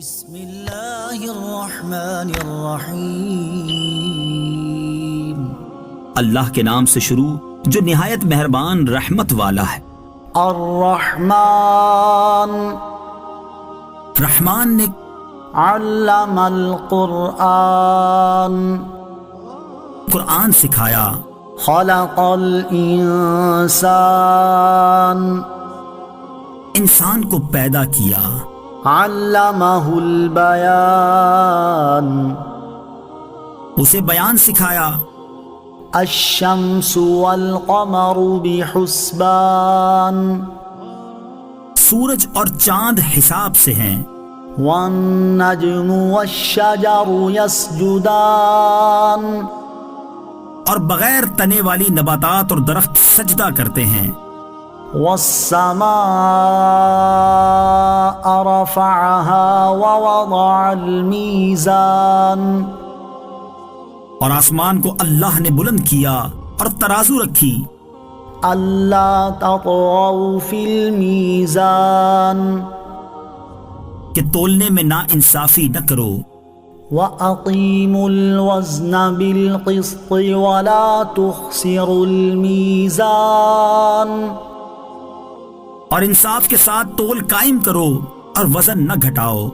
بسم اللہ الرحمن الرحیم، اللہ کے نام سے شروع جو نہایت مہربان رحمت والا ہے۔ الرحمن رحمان نے علم القرآن قرآن سکھایا، خلق الانسان انسان کو پیدا کیا، علمہ البیان اسے بیان سکھایا۔ الشمس والقمر بحسبان سورج اور چاند حساب سے ہیں، والنجم والشجر يسجدان اور بغیر تنے والی نباتات اور درخت سجدہ کرتے ہیں۔ والسماء رفعها ووضع الميزان اور آسمان کو اللہ نے بلند کیا اور ترازو رکھی، ألا تطغوا في الميزان کہ تولنے میں نا انصافی نہ کرو۔ وأقيموا الوزن بالقسط ولا تخسروا الميزان اور انصاف کے ساتھ تول قائم کرو اور وزن نہ گھٹاؤ۔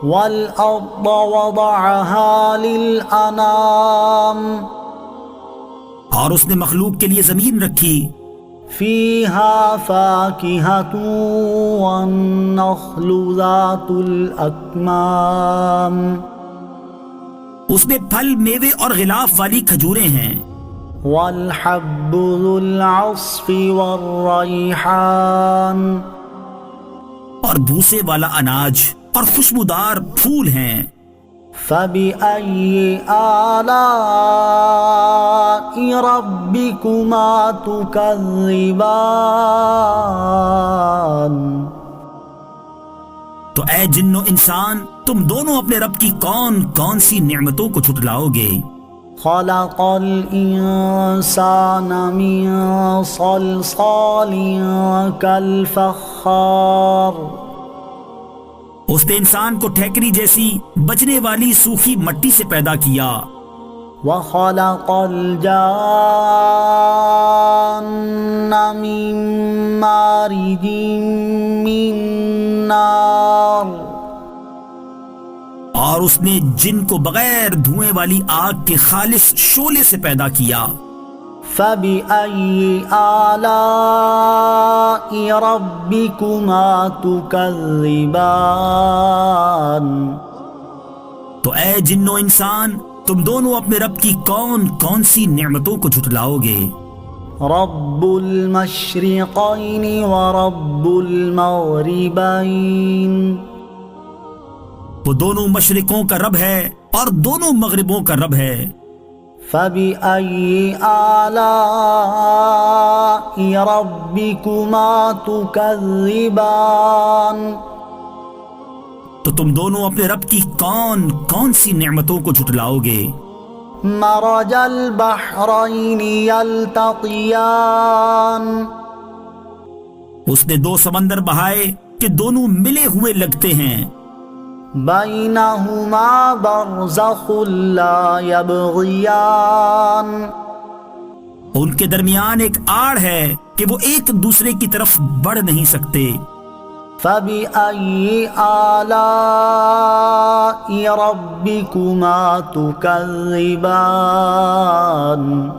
والأرض وضعها للأنام اور اس نے مخلوق کے لیے زمین رکھی، فيها فاكهة والنخل ذات الأكمام اس میں پھل میوے اور غلاف والی کھجوریں ہیں، والحب ذو العصف والريحان اور بھوسے والا اناج اور خوشبودار پھول ہیں۔ فبأي آلاء ربكما تكذبان تو اے جن و انسان، تم دونوں اپنے رب کی کون کون سی نعمتوں کو جھٹلاؤ گے؟ خلق الإنسان من صلصال كالفخار اس نے انسان کو ٹھیکری جیسی بجنے والی سوکھی مٹی سے پیدا کیا، وخلق الجان من مارج من نار اور اس نے جن کو بغیر دھوئیں والی آگ کے خالص شعلے سے پیدا کیا۔ فبأي آلاء ربكما تكذبان تو اے جن و انسان، تم دونوں اپنے رب کی کون کون سی نعمتوں کو جھٹلاؤ گے؟ رب المشرقين ورب المغربين وہ دونوں مشرقوں کا رب ہے اور دونوں مغربوں کا رب ہے۔ فبأي آلاء ربكما تكذبان تو تم دونوں اپنے رب کی کون کون سی نعمتوں کو جھٹلاؤ گے؟ مرج البحرين يلتقيان اس نے دو سمندر بہائے کہ دونوں ملے ہوئے لگتے ہیں، بينهما برزخ لا يبغيان ان کے درمیان ایک آڑ ہے کہ وہ ایک دوسرے کی طرف بڑھ نہیں سکتے۔ فبأي آلاء ربكما تكذبان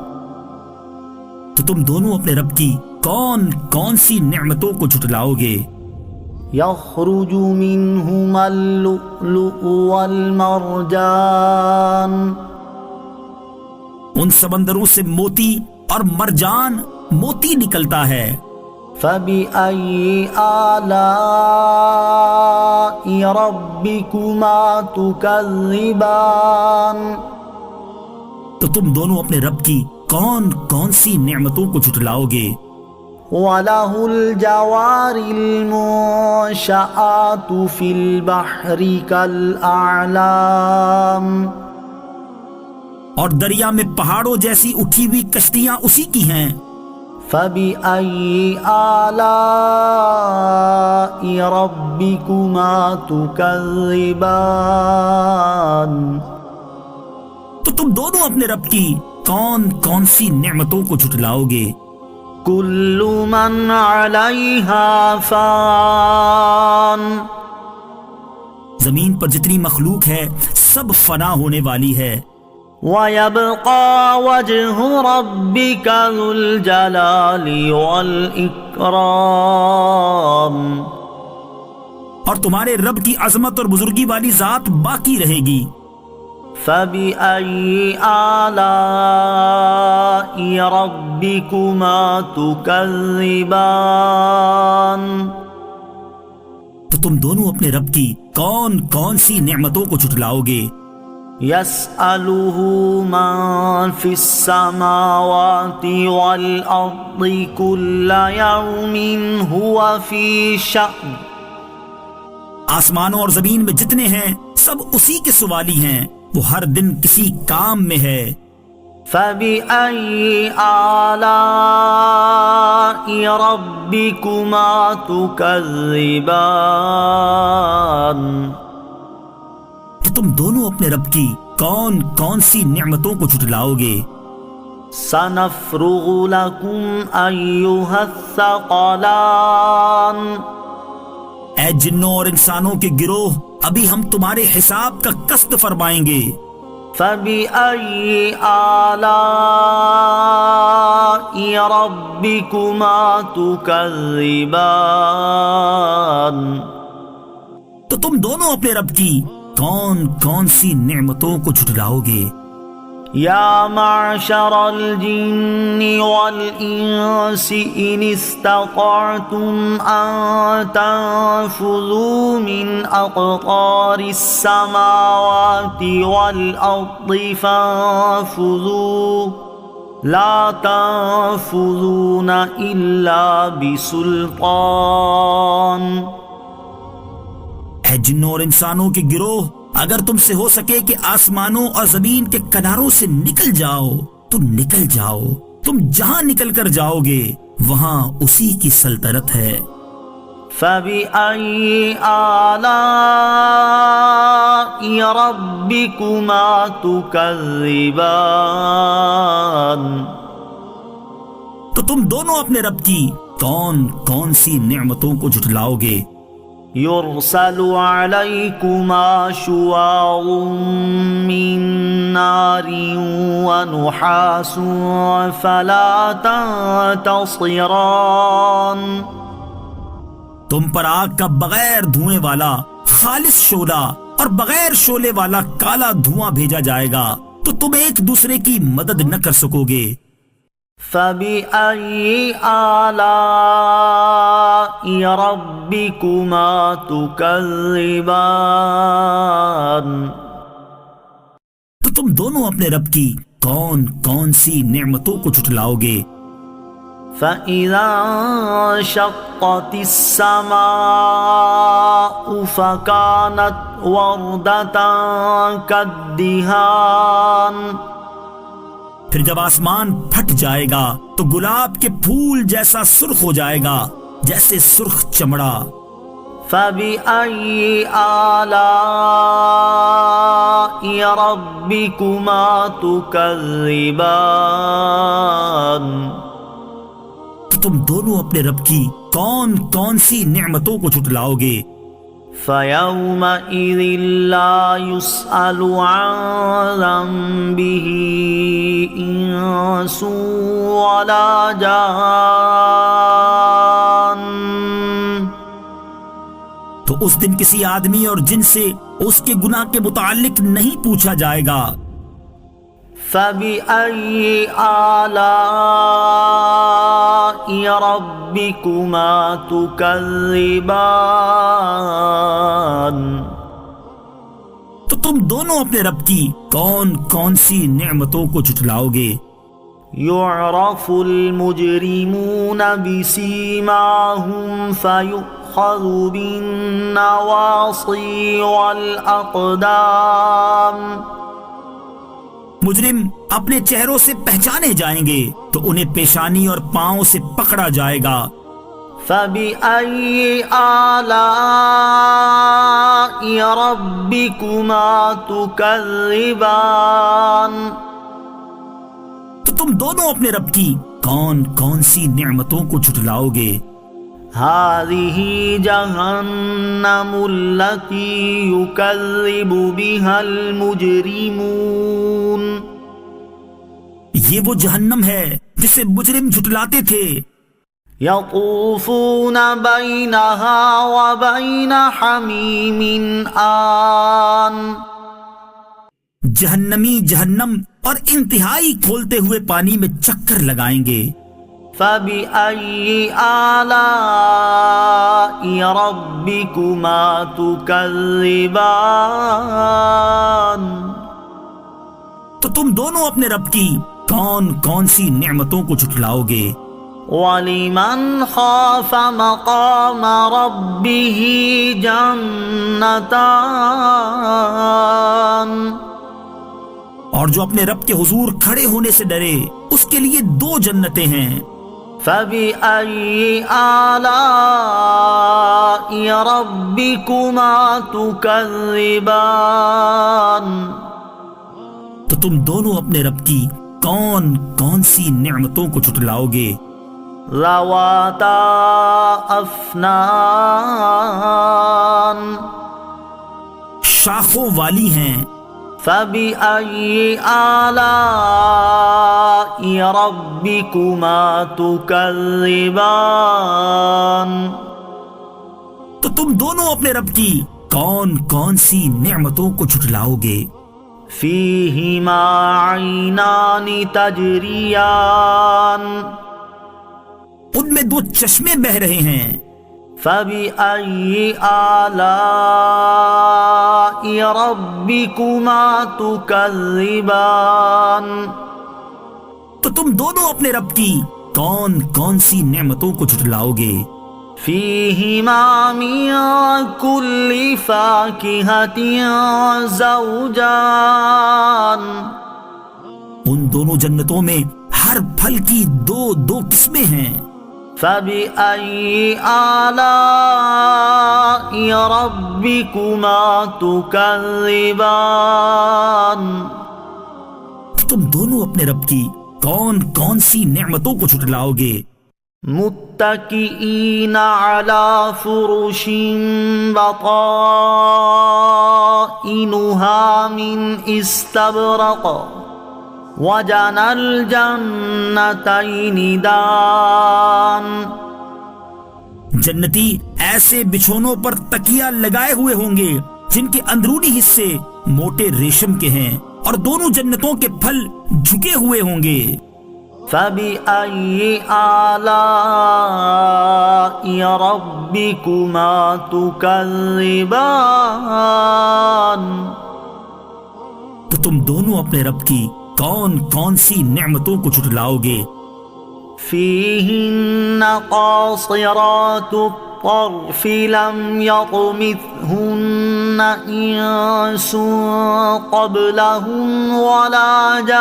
تو تم دونوں اپنے رب کی کون کون سی نعمتوں کو جھٹلاؤ گے؟ يخرج منهما اللؤلؤ والمرجان ان سمندروں سے موتی اور مرجان موتی نکلتا ہے۔ فبأي آلاء ربكما تكذبان تو تم دونوں اپنے رب کی کون کون سی نعمتوں کو جھٹلاؤ گے؟ وَلَهُ الْجَوَارِ الْمُنشَآتُ فِي الْبَحْرِ كَالْأَعْلَامِ اور دریا میں پہاڑوں جیسی اٹھی ہوئی کشتیاں اسی کی ہیں۔ فبأي آلاء ربكما تكذبان تو تم دونوں اپنے رب کی کون کون سی نعمتوں کو جھٹلاؤ گے؟ كل من عليها فان زمین پر جتنی مخلوق ہے سب فنا ہونے والی ہے، ويبقى وجه ربك ذو الجلال والإكرام اور تمہارے رب کی عظمت اور بزرگی والی ذات باقی رہے گی۔ فبأي آلاء ربكما تكذبان تو تم دونوں اپنے رب کی کون کون سی نعمتوں کو جھٹلاؤ گے؟ يسأله من في السماوات والأرض كل يوم هو في شأن آسمانوں اور زمین میں جتنے ہیں سب اسی کے سوالی ہیں، وہ ہر دن کسی کام میں ہے۔ فبأي آلاء ربكما تكذبان تو تم دونوں اپنے رب کی کون کون سی نعمتوں کو جھٹلاؤ گے؟ سنفرغ لكم أيها الثقلان اے جنوں اور انسانوں کے گروہ، ابھی ہم تمہارے حساب کا قسط فرمائیں گے۔ فبأي آلاء ربكما تكذبان تو تم دونوں اپنے رب کی کون کون سی نعمتوں کو جھٹلاؤ گے؟ يا معشر الجن والإنس إن استطعتم أن تنفذوا من أقطار السماوات والأرض فانفذوا لا تنفذون إلا بسلطان اے جنوں اور انسانوں کے گروہ، اگر تم سے ہو سکے کہ آسمانوں اور زمین کے کناروں سے نکل جاؤ تو نکل جاؤ، تم جہاں نکل کر جاؤ گے وہاں اسی کی سلطنت ہے۔ فبأي آلاء ربكما تكذبان تو تم دونوں اپنے رب کی کون کون سی نعمتوں کو جھٹلاؤ گے؟ يرسل عليكما شواظ من نار ونحاس فلا تنتصران تم پر آگ کا بغیر دھوئیں والا خالص شعلہ اور بغیر شعلے والا کالا دھواں بھیجا جائے گا تو تم ایک دوسرے کی مدد نہ کر سکو گے۔ فبأي آلاء ربكما تكذبان تو تم دونوں اپنے رب کی کون کون سی نعمتوں کو جھٹلاؤ گے؟ فإذا انشقت السماء فكانت وردة كالدهان پھر جب آسمان پھٹ جائے گا تو گلاب کے پھول جیسا سرخ ہو جائے گا جیسے سرخ چمڑا۔ فبأي آلاء ربكما تكذبان تو تم دونوں اپنے رب کی کون کون سی نعمتوں کو جھٹلاؤ گے؟ فيومئذ لا يسأل عن ذنبه إنس ولا جان تو اس دن کسی آدمی اور جن سے اس کے گناہ کے متعلق نہیں پوچھا جائے گا۔ فبأي آلاء ربكما تكذبان تو تم دونوں اپنے رب کی کون کون سی نعمتوں کو جھٹلاؤ گے؟ يعرف المجرمون بسيماهم فيؤخذ بالنواصي والأقدام مجرم اپنے چہروں سے پہچانے جائیں گے تو انہیں پیشانی اور پاؤں سے پکڑا جائے گا۔ فَبِأَيِّ آلَاءِ رَبِّكُمَا تُكَذِّبَانِ، تو تم دونوں اپنے رب کی کون کون سی نعمتوں کو جھٹلاؤ گے؟ هَذِهِ جَهَنَّمُ الَّتِي يُكَذِّبُ بِهَا الْمُجْرِمُونَ، یہ وہ جہنم ہے جسے مجرم جھٹلاتے تھے۔ يَطُوفُونَ بَيْنَهَا وَبَيْنَ حَمِيمٍ آن، جہنمی جہنم اور انتہائی کھولتے ہوئے پانی میں چکر لگائیں گے۔ فَبِأَيِّ آلَاءِ رَبِّكُمَا تُكَذِّبَانِ، تو تم دونوں اپنے رب کی کون کون سی نعمتوں کو جھٹلاؤ گے؟ وَلِمَنْ خَافَ مَقَامَ رَبِّهِ جَنَّتَانِ، اور جو اپنے رب کے حضور کھڑے ہونے سے ڈرے اس کے لیے 2 جنتیں ہیں۔ فَبِأَيِّ آلَاءِ رَبِّكُمَا تُكَذِّبَانِ، تو تم دونوں اپنے رب کی کون کون سی نعمتوں کو جھٹلاؤ گے؟ ذَوَاتَا أَفْنَانٍ، شاخوں والی ہیں۔ فَبِأَيِّ آلَاءِ رَبِّكُمَا تُكَذِّبَانِ، تو تم دونوں اپنے رب کی کون کون سی نعمتوں کو جھٹلاؤ گے؟ فِيهِمَا عَيْنَانِ تَجْرِيَانِ، ان میں 2 چشمے بہہ رہے ہیں۔ فَبِأَيِّ آلَاءِ رَبِّكُمَا تُكَذِّبَانِ، تو تم دونوں اپنے رب کی کون کون سی نعمتوں کو جھٹلاؤ گے؟ فِيهِمَا مِن كُلِّ فَاكِهَةٍ زَوْجَانِ، ان دونوں جنتوں میں ہر پھل کی 2 قسمیں ہیں۔ فَبِأَيِّ آلَاءِ رَبِّكُمَا تُكَذِّبَانِ، تم دونوں اپنے رب کی کون کون سی نعمتوں کو جھٹلاؤ گے؟ متکئین علی فرش بطائنها من استبرق وجنى الجنتین دان، جنتی ایسے بچھونوں پر تکیہ لگائے ہوئے ہوں گے جن کے اندرونی حصے موٹے ریشم کے ہیں اور دونوں جنتوں کے پھل جھکے ہوئے ہوں گے۔ فَبِأَيِّ آلَاءِ رَبِّكُمَا تُكَذِّبَانِ، تو تم دونوں اپنے رب کی کون کون سی نعمتوں کو جھٹلاؤ گے؟ فِيهِنَّ قَاصِرَاتُ الطَّرْفِ لَمْ يَطْمِثْهُنَّ إِنسٌ قَبْلَهُمْ وَلَا جَانٌّ،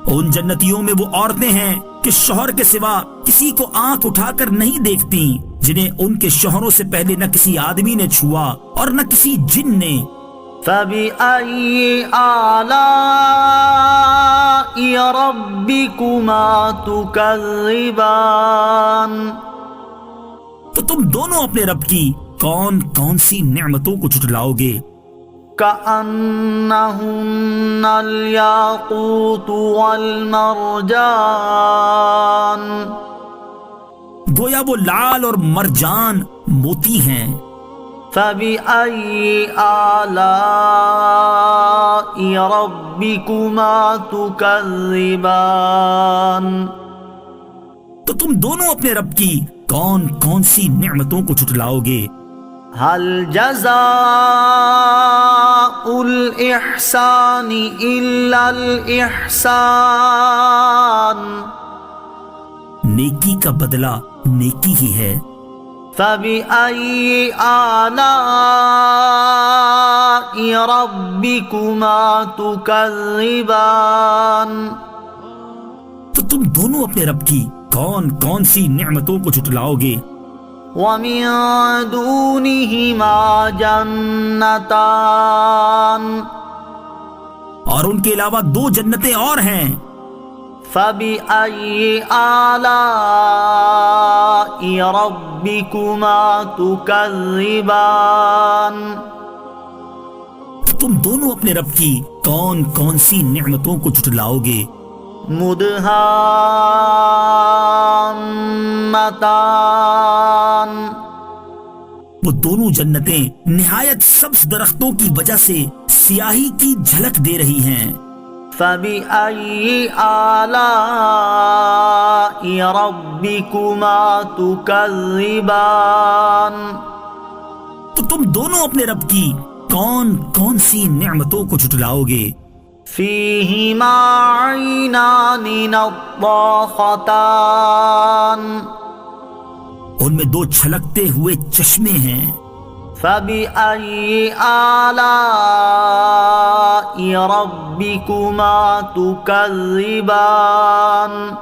ان جنتیوں میں وہ عورتیں ہیں کہ شوہر کے سوا کسی کو آنکھ اٹھا کر نہیں دیکھتی، جنہیں ان کے شوہروں سے پہلے نہ کسی آدمی نے چھوا اور نہ کسی جن نے۔ فَبِأَيِّ آلَاءِ رَبِّكُمَا تُكَذِّبَانِ، تو تم دونوں اپنے رب کی کون کون سی نعمتوں کو جھٹلاؤ گے؟ كَأَنَّهُنَّ الْيَاقُوتُ وَالْمَرْجَانُ، گویا وہ لال اور مرجان موتی ہیں۔ فَبِأَيِّ آلَاءِ رَبِّكُمَا تُكَذِّبَانِ، تو تم دونوں اپنے رب کی کون کون سی نعمتوں کو جھٹلاؤ گے؟ هل جزاء الإحسان إلا الإحسان، نیکی کا بدلہ نیکی ہی ہے۔ فبأي آلاء ربكما تكذبان تو تم دونوں اپنے رب کی کون کون سی نعمتوں کو جھٹلاؤ گے؟ ومن دونهما جنتان اور ان کے علاوہ دو جنتیں اور ہیں۔ فبأي آلاء ربكما تكذبان تو تم دونوں اپنے رب کی کون کون سی نعمتوں کو جھٹلاؤ گے؟ مدہامتان وہ دونوں جنتیں نہایت سبز درختوں کی وجہ سے سیاہی کی جھلک دے رہی ہیں۔ فبأي آلاء ربكما تكذبان تو تم دونوں اپنے رب کی کون کون سی نعمتوں کو جھٹلاؤ گے؟ فيهما عينان نضاختان ان میں دو چھلکتے ہوئے چشمے ہیں۔ فبأي آلاء ربكما تكذبان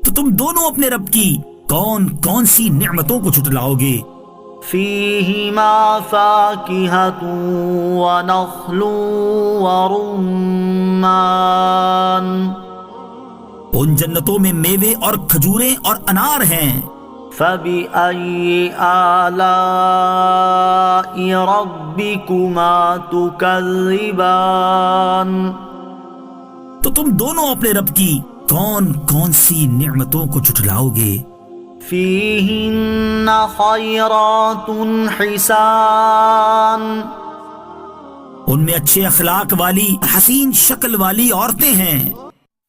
تو تم دونوں اپنے رب کی کون کون سی نعمتوں کو جھٹلاؤ گے؟ فيهما فاكهة ونخل ورمان ان جنتوں میں میوے اور کھجوریں اور انار ہیں۔ فبأي آلاء ربكما تكذبان تو تم دونوں اپنے رب کی کون کون سی نعمتوں کو جھٹلاؤ گے؟ فيهن خيرات حسان ان میں اچھے اخلاق والی حسین شکل والی عورتیں ہیں۔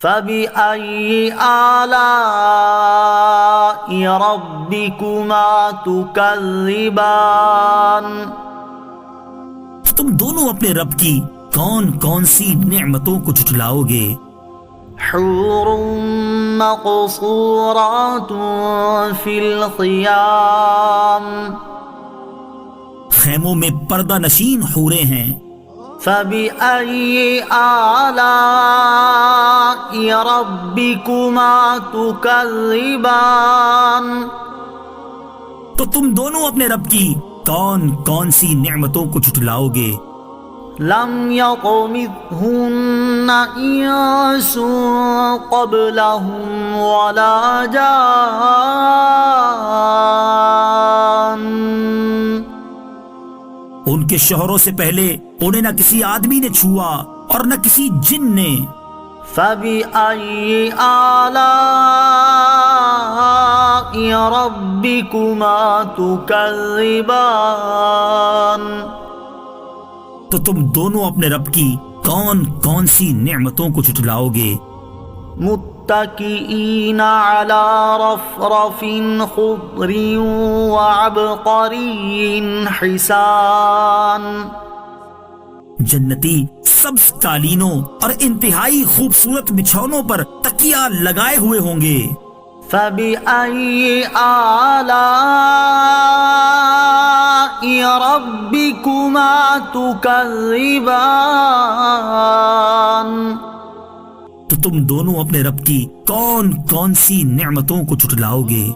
فبأي آلاء ربكما تكذبان تو تم دونوں اپنے رب کی کون کون سی نعمتوں کو جھٹلاؤ گے؟ حور مقصورات في الخيام خیموں میں پردہ نشین حوریں ہیں۔ فبأي آلاء ربكما تكذبان تو تم دونوں اپنے رب کی کون کون سی نعمتوں کو جھٹلاؤ گے؟ لم يطمثهن انس قبلهم ولا جان ان کے شوہروں سے پہلے انہیں نہ کسی آدمی نے چھوا اور نہ کسی جن نے۔ فبأي آلاء ربكما تكذبان تو تم دونوں اپنے رب کی کون کون سی نعمتوں کو جھٹلاؤ گے؟ متكئين على رفرف خضر وعبقري حسان جنتی سبز قالینوں اور انتہائی خوبصورت بچھونوں پر تکیہ لگائے ہوئے ہوں گے۔ فبأي آلاء ربكما تكذبان تو تم دونوں اپنے رب کی کون کون سی نعمتوں کو جھٹلاؤ گے؟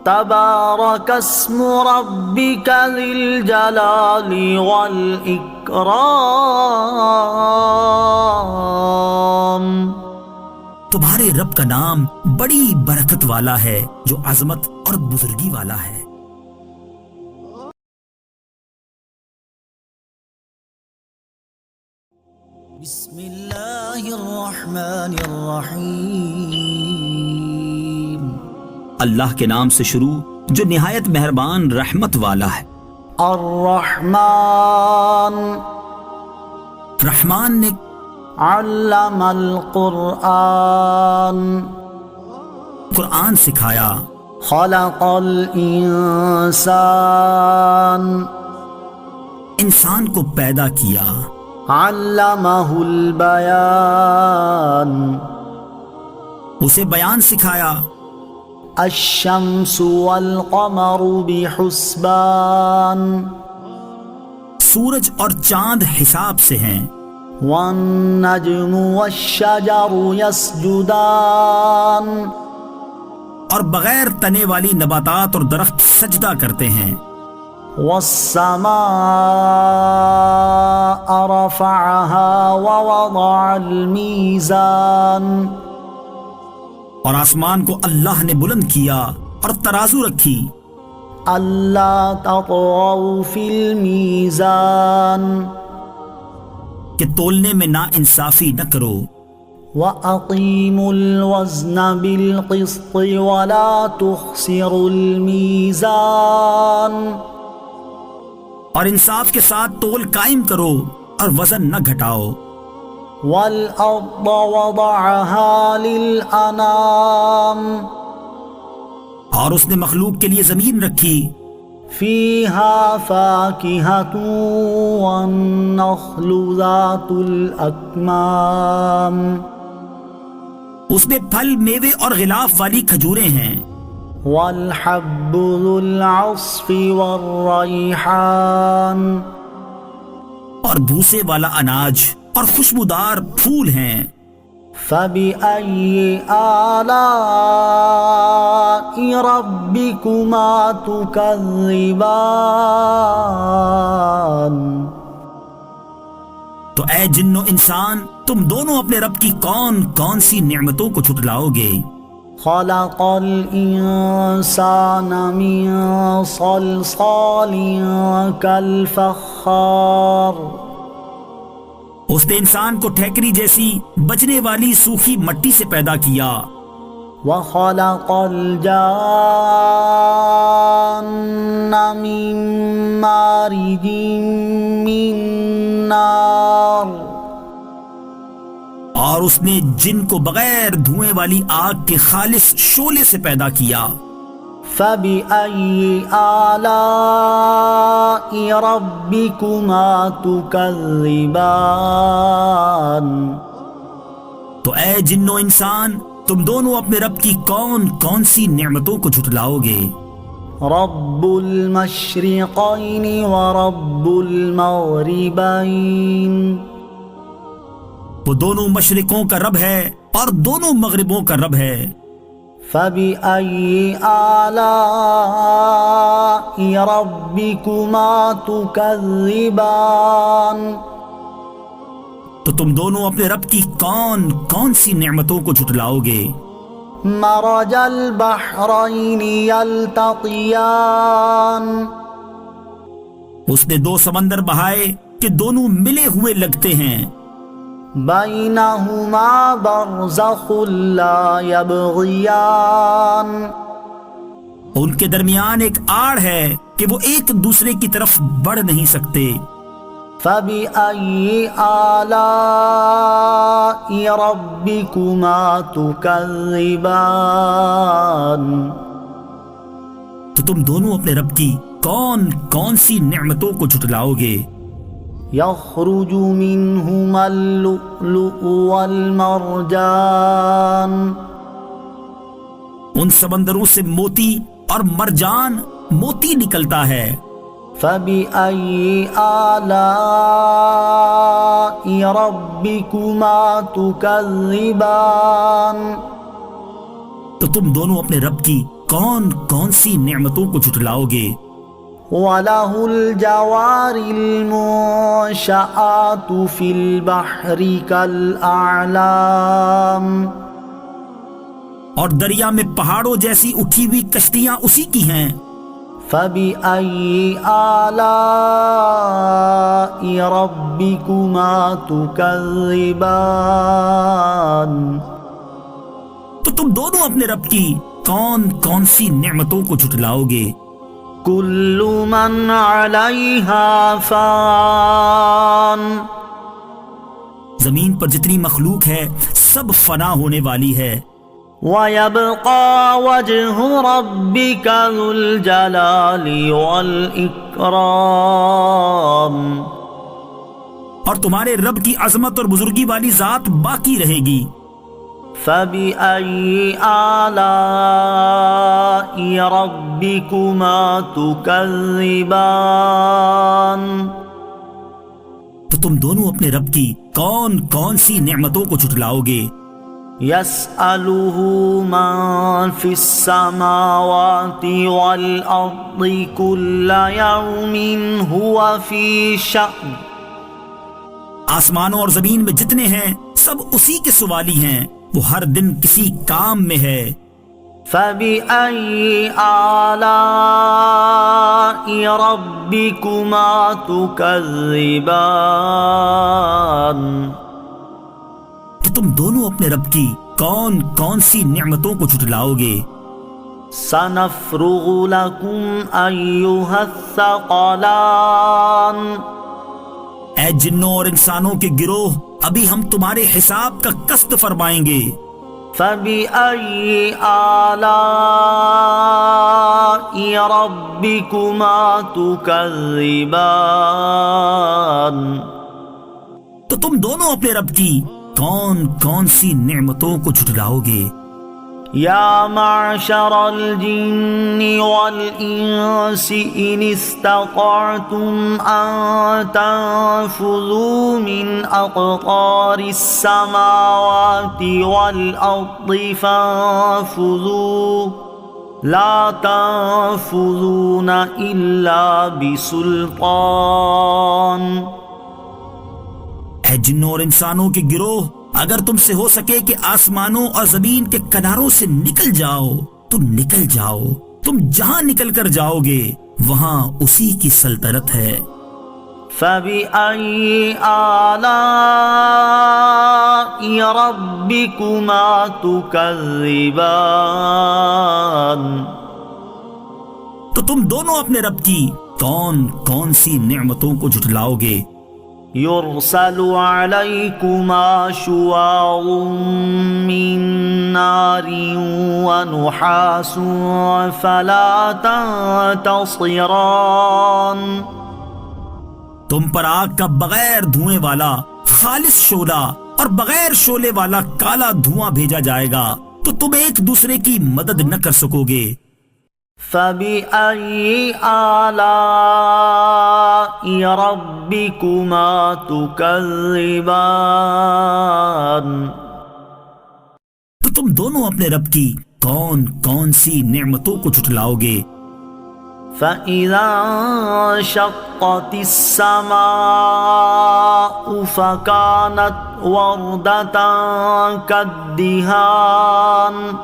تبارك اسم ربك ذي الجلال والإكرام تمہارے رب کا نام بڑی برکت والا ہے جو عظمت اور بزرگی والا ہے۔ بسم اللہ الرحمن الرحیم اللہ کے نام سے شروع جو نہایت مہربان رحمت والا ہے۔ الرحمن رحمان نے علم القرآن قرآن سکھایا۔ خلق الانسان انسان کو پیدا کیا۔ علمہ البیان اسے بیان سکھایا۔ الشمس والقمر بحسبان سورج اور چاند حساب سے ہیں، والنجم والشجر يسجدان اور بغیر تنے والی نباتات اور درخت سجدہ کرتے ہیں، والسماء رفعها ووضع الميزان اور آسمان کو اللہ نے بلند کیا اور ترازو رکھی، ألا تطغوا في الميزان کہ تولنے میں نا انصافی نہ کرو، وأقيموا الوزن بالقسط ولا تخسروا الميزان اور انصاف کے ساتھ تول قائم کرو اور وزن نہ گھٹاؤ، والأرض وضعها للأنام اور اس نے مخلوق کے لیے زمین رکھی، فيها فاكهة والنخل ذات الأكمام اس میں پھل میوے اور غلاف والی کھجوریں ہیں، والحب ذو العصف والريحان اور بھوسے والا اناج اور خوشبودار پھول ہیں، فبأي آلاء ربكما تكذبان تو اے جن و انسان تم دونوں اپنے رب کی کون کون سی نعمتوں کو جھٹلاؤ گے؟ خلق الإنسان من صلصال كالفخار اس نے انسان کو ٹھیکری جیسی بچنے والی سوکھی مٹی سے پیدا کیا، وخلق الجان من مارج من نار اور اس نے جن کو بغیر دھوئیں والی آگ کے خالص شعلے سے پیدا کیا، فبأي آلاء ربكما تكذبان تو اے جن و انسان تم دونوں اپنے رب کی کون کون سی نعمتوں کو جھٹلاؤ گے؟ رب المشرقين ورب المغربين وہ دونوں مشرقوں کا رب ہے اور دونوں مغربوں کا رب ہے، فبأي آلاء ربكما تكذبان تو تم دونوں اپنے رب کی کون کون سی نعمتوں کو جھٹلاؤ گے؟ مرج البحرين يلتقيان اس نے دو سمندر بہائے کہ دونوں ملے ہوئے لگتے ہیں، بينهما برزخ لا يبغيان ان کے درمیان ایک آڑ ہے کہ وہ ایک دوسرے کی طرف بڑھ نہیں سکتے، فبأي آلاء ربكما تكذبان تو تم دونوں اپنے رب کی کون کون سی نعمتوں کو جھٹلاؤ گے؟ يخرج منهما اللؤلؤ والمرجان ان سمندروں سے موتی اور مرجان موتی نکلتا ہے، فبأي آلاء ربكما تكذبان تو تم دونوں اپنے رب کی کون کون سی نعمتوں کو جھٹلاؤ گے؟ وَلَهُ الْجَوَارِ الْمُنشَآتُ فِي الْبَحْرِ كَالْأَعْلَامِ اور دریا میں پہاڑوں جیسی اٹھی ہوئی کشتیاں اسی کی ہیں، فَبِأَيِّ آلَاءِ رَبِّكُمَا تُكَذِّبَانِ تو تم دونوں اپنے رب کی کون کون سی نعمتوں کو جھٹلاؤ گے؟ كل من عليها فان زمین پر جتنی مخلوق ہے سب فنا ہونے والی ہے، وَيَبْقَى وَجْهُ رَبِّكَ ذُو الْجَلَالِ وَالْإِكْرَامِ اور تمہارے رب کی عظمت اور بزرگی والی ذات باقی رہے گی، فبأي آلاء ربكما تكذبان تو تم دونوں اپنے رب کی کون کون سی نعمتوں کو جھٹلاؤ گے؟ يسأله من في السماوات والأرض كل يوم هو في شأن آسمانوں اور زمین میں جتنے ہیں سب اسی کے سوالی ہیں، وہ ہر دن کسی کام میں ہے۔ فبأي آلاء ربكما تكذبان تو تم دونوں اپنے رب کی کون کون سی نعمتوں کو جھٹلاؤ گے؟ سنفرغ لكم أيها الثقلان اے جنوں اور انسانوں کے گروہ، ابھی ہم تمہارے حساب کا قسط فرمائیں گے۔ فبأي آلاء ربكما تكذبان تو تم دونوں اپنے رب کی کون کون سی نعمتوں کو جھٹلاؤ گے؟ يا معشر الجن والإنس إن استطعتم أن تنفذوا من أقطار السماوات والأرض فانفذوا لا تنفذون إلا بسلطان اے جنوں اور انسانوں کے گروہ، اگر تم سے ہو سکے کہ آسمانوں اور زمین کے کناروں سے نکل جاؤ تو نکل جاؤ، تم جہاں نکل کر جاؤ گے وہاں اسی کی سلطنت ہے۔ فبأي آلاء ربكما تكذبان تو تم دونوں اپنے رب کی کون کون سی نعمتوں کو جھٹلاؤ گے؟ يرسل عليكما شواظ من نار ونحاس فلا تنتصران تم پر آگ کا بغیر دھوئیں والا خالص شعلہ اور بغیر شعلے والا کالا دھواں بھیجا جائے گا تو تم ایک دوسرے کی مدد نہ کر سکو گے۔ فبأي آلاء ربكما تكذبان تو تم دونوں اپنے رب کی کون کون سی نعمتوں کو جھٹلاؤ گے؟ فإذا انشقت السماء فكانت وردة كالدهان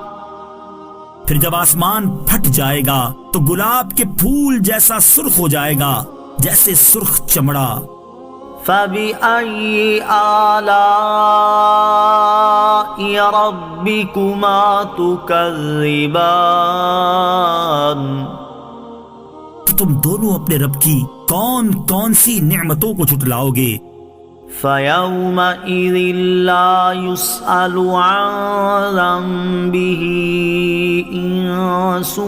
پھر جب آسمان پھٹ جائے گا تو گلاب کے پھول جیسا سرخ ہو جائے گا جیسے سرخ چمڑا۔ فبأي آلاء ربكما تكذبان تو تم دونوں اپنے رب کی کون کون سی نعمتوں کو جھٹلاؤ گے؟ فيومئذ لا يسأل عن ذنبه إنس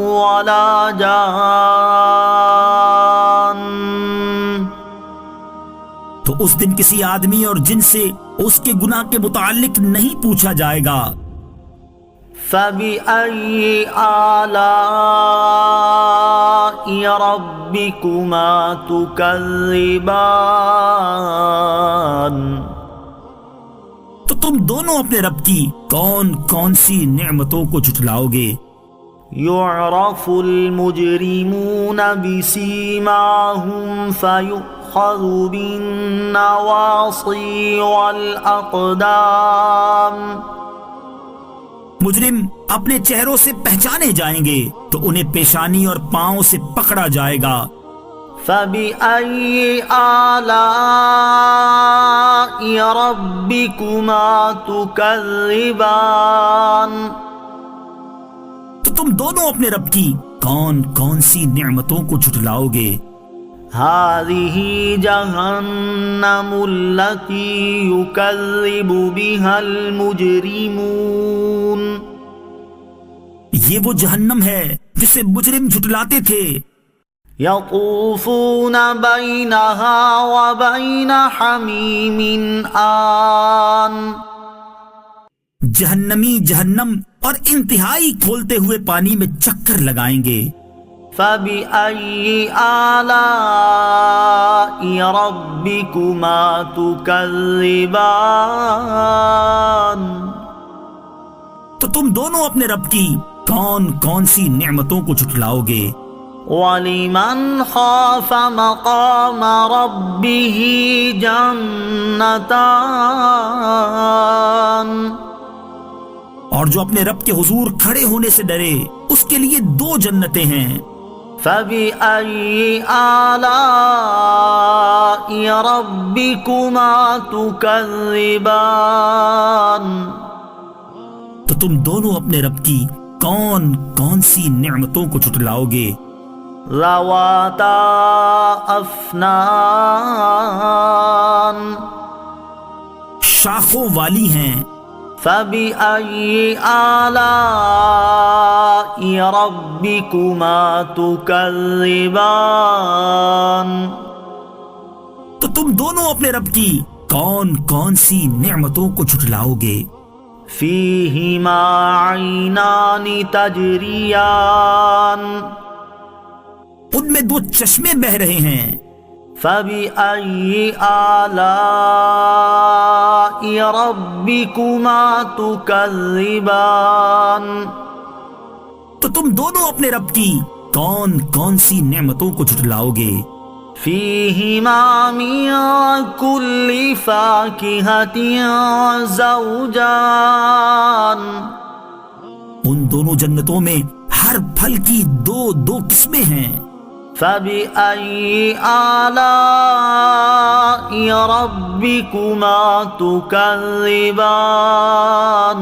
ولا جان تو اس دن کسی آدمی اور جن سے اس کے گناہ کے متعلق نہیں پوچھا جائے گا۔ فبأي آلاء ربكما تكذبان تو تم دونوں اپنے رب کی کون کون سی نعمتوں کو جھٹلاؤ گے؟ يعرف المجرمون بسيماهم فيؤخذ بالنواصي والأقدام مجرم اپنے چہروں سے پہچانے جائیں گے تو انہیں پیشانی اور پاؤں سے پکڑا جائے گا۔ فبأي آلاء ربكما تكذبان تو تم دونوں اپنے رب کی کون کون سی نعمتوں کو جھٹلاؤ گے؟ هذه جهنم التي يكذب بها المجرمون یہ وہ جہنم ہے جسے مجرم جھٹلاتے تھے۔ يطوفون بينها وبين حميم آن جہنمی جہنم اور انتہائی کھولتے ہوئے پانی میں چکر لگائیں گے۔ فَبِأَيِّ آلَاءِ رَبِّكُمَا تُكَذِّبَانِ؟ تو تم دونوں اپنے رب کی کون کون سی نعمتوں کو جھٹلاؤ گے؟ وَلِمَنْ خَافَ مَقَامَ رَبِّهِ جَنَّتَانِ؟ اور جو اپنے رب کے حضور کھڑے ہونے سے ڈرے اس کے لیے 2 جنتیں ہیں۔ فَبِأَيِّ آلَاءِ رَبِّكُمَا تُكَذِّبَانِ؟ تو تم دونوں اپنے رب کی کون کون سی نعمتوں کو جھٹلاؤ گے؟ ذَوَاتَا أَفْنَانٍ، شاخوں والی ہیں۔ فَبِأَيِّ آلَاءِ رَبِّكُمَا تُكَذِّبَانِ؟ تو تم دونوں اپنے رب کی کون کون سی نعمتوں کو جھٹلاؤ گے؟ فِيهِمَا عَيْنَانِ تَجْرِيَانِ، ان میں 2 چشمے بہہ رہے ہیں۔ فَبِأَيِّ آلَاءِ رَبِّكُمَا تُكَذِّبَانِ؟ تو تم دونوں اپنے رب کی کون کون سی نعمتوں کو جھٹلاؤ گے؟ فِيهِمَا مِن كُلِّ فَاكِهَةٍ زَوْجَانِ، ان دونوں جنتوں میں ہر پھل کی 2 قسمیں ہیں۔ فَبِأَيِّ آلَاءِ رَبِّكُمَا تُكَذِّبَانِ؟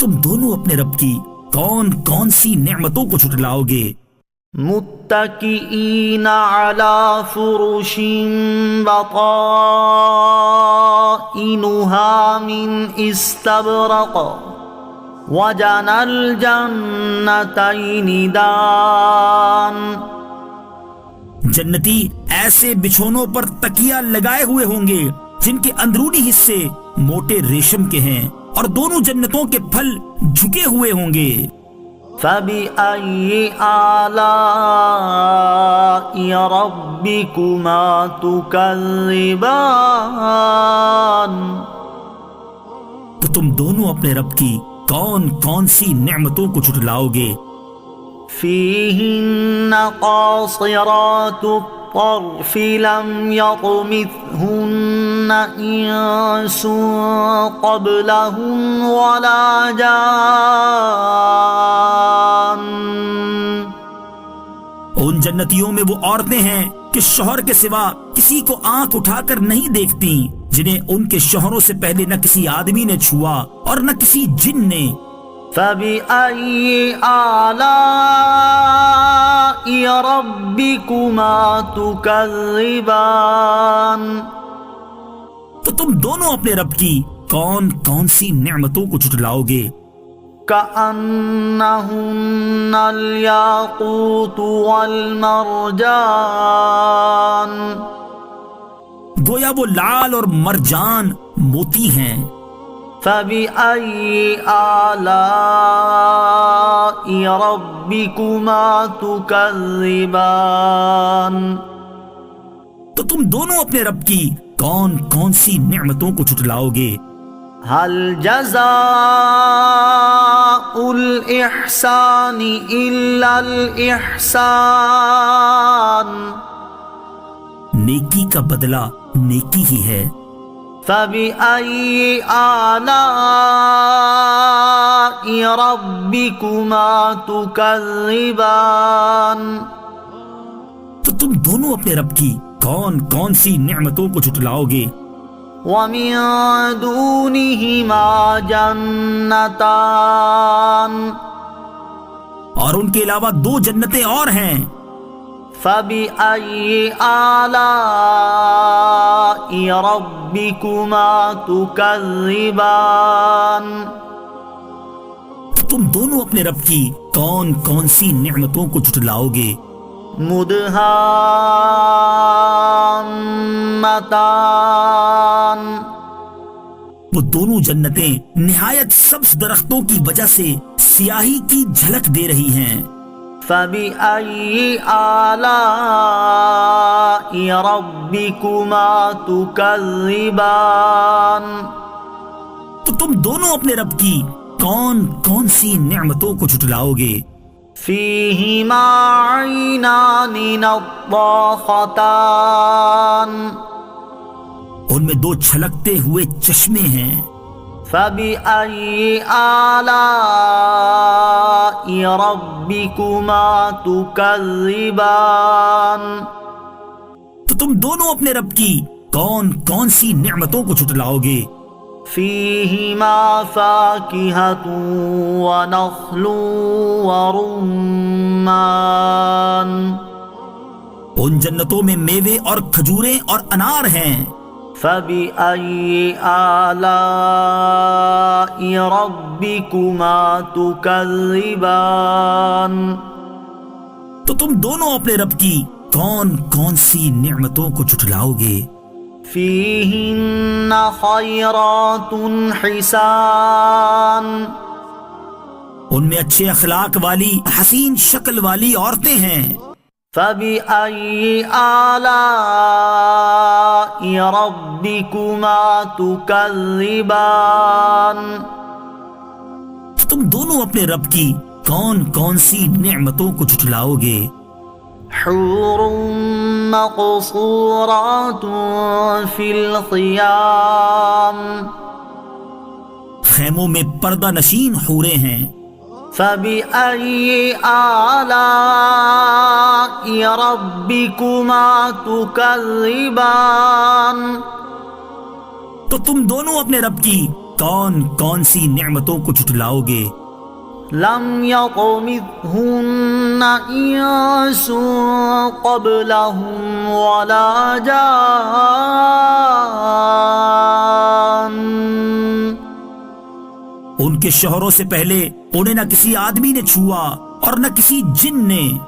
تم دونوں اپنے رب کی کون کون سی نعمتوں کو جھٹلاؤ گے؟ متكئين على فرش بطائنها من استبرق وجنى الجنتين دان۔ جنتی ایسے بچھونوں پر تکیہ لگائے ہوئے ہوں گے جن کے اندرونی حصے موٹے ریشم کے ہیں اور دونوں جنتوں کے پھل جھکے ہوئے ہوں گے۔ فَبِأَيِّ آلَاءِ رَبِّكُمَا تُكَذِّبَانِ؟ تو تم دونوں اپنے رب کی کون کون سی نعمتوں کو جھٹلاؤ گے؟ فِيهِنَّ قَاصِرَاتُ الطَّرْفِ لَمْ يَطْمِثْهُنَّ إِنسٌ قَبْلَهُمْ وَلَا جَانٌّ۔ ان جنتیوں میں وہ عورتیں ہیں کہ شوہر کے سوا کسی کو آنکھ اٹھا کر نہیں دیکھتی، جنہیں ان کے شوہروں سے پہلے نہ کسی آدمی نے چھوا اور نہ کسی جن نے۔ فَبِأَيِّ آلَاءِ رَبِّكُمَا تُكَذِّبَانِ؟ تو تم دونوں اپنے رب کی کون کون سی نعمتوں کو جھٹلاؤ گے؟ كَأَنَّهُنَّ الْيَاقُوتُ وَالْمَرْجَانُ، گویا وہ لال اور مرجان موتی ہیں۔ فَبِأَيِّ آلَاءِ رَبِّكُمَا تُكَذِّبَانِ؟ تو تم دونوں اپنے رب کی کون کون سی نعمتوں کو جھٹلاؤ گے؟ هل جزاء الإحسان إلا الإحسان؟ نیکی کا بدلہ نیکی ہی ہے۔ فَبِأَيِّ آلَاءِ رَبِّكُمَا تُكَذِّبَانِ؟ تو تم دونوں اپنے رب کی کون کون سی نعمتوں کو جھٹلاؤ گے؟ وَمِن دُونِهِمَا جَنَّتَانِ، اور ان کے علاوہ 2 جنتیں اور ہیں۔ فَبِأَيِّ آلَاءِ رَبِّكُمَا تُكَذِّبَانِ؟ تم دونوں اپنے رب کی کون کون سی نعمتوں کو جھٹلاؤ گے؟ مُدْهَامَّتَانِ، وہ دونوں جنتیں نہایت سبز درختوں کی وجہ سے سیاہی کی جھلک دے رہی ہیں۔ فَبِأَيِّ آلَاءِ رَبِّكُمَا تُكَذِّبَانِ تو تم دونوں اپنے رب کی کون کون سی نعمتوں کو جھٹلاؤ گے؟ فِيهِمَا عَيْنَانِ نَضَّاخَتَانِ ان میں دو چھلکتے ہوئے چشمے ہیں۔ فَبِأَيِّ آلَاءِ رَبِّكُمَا تُكَذِّبَانِ تو تم دونوں اپنے رب کی کون کون سی نعمتوں کو جھٹلاؤ گے؟ فِيهِمَا فَاكِهَةٌ وَنَخْلٌ وَرُمَّانٌ ان جنتوں میں میوے اور کھجوریں اور انار ہیں۔ فَبِأَيِّ آلَاءِ رَبِّكُمَا تُكَذِّبَانِ تو تم دونوں اپنے رب کی کون کون سی نعمتوں کو جھٹلاؤ گے؟ فِيهِنَّ خَيْرَاتٌ حِسَانٌ ان میں اچھے اخلاق والی حسین شکل والی عورتیں ہیں۔ فَبِأَيِّ آلَاءِ رَبِّكُمَا تُكَذِّبَانِ تو تم دونوں اپنے رب کی کون کون سی نعمتوں کو جھٹلاؤ گے؟ حور مقصورات فی الخیام خیموں میں پردہ نشین حوریں ہیں۔ فَبِأَيِّ آلَاءِ رَبِّكُمَا تُكَذِّبَانِ تو تم دونوں اپنے رب کی کون کون سی نعمتوں کو جھٹلاؤ گے؟ لم يطمثهن انس قبلهم ولا جان ان کے شوہروں سے پہلے انہیں نہ کسی آدمی نے چھوا اور نہ کسی جن نے۔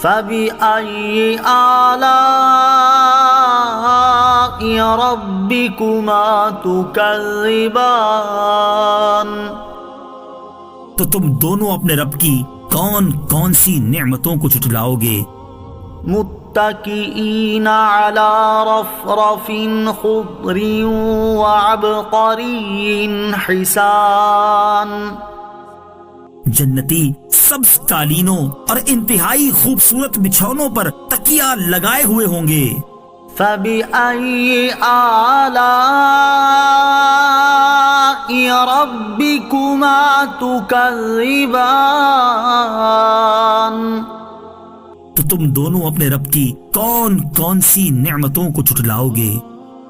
فَبِأَيِّ آلَاءِ رَبِّكُمَا تُكَذِّبَانِ تو تم دونوں اپنے رب کی کون کون سی نعمتوں کو جھٹلاؤ گے؟ متکئین علی رفرف خضر وعبقری حسان جنتی سبز قالینوں اور انتہائی خوبصورت بچھونوں پر تکیہ لگائے ہوئے ہوں گے۔ فَبِأَيِّ آلَاءِ رَبِّكُمَا تُكَذِّبَانِ تو تم دونوں اپنے رب کی کون کون سی نعمتوں کو جھٹلاؤ گے؟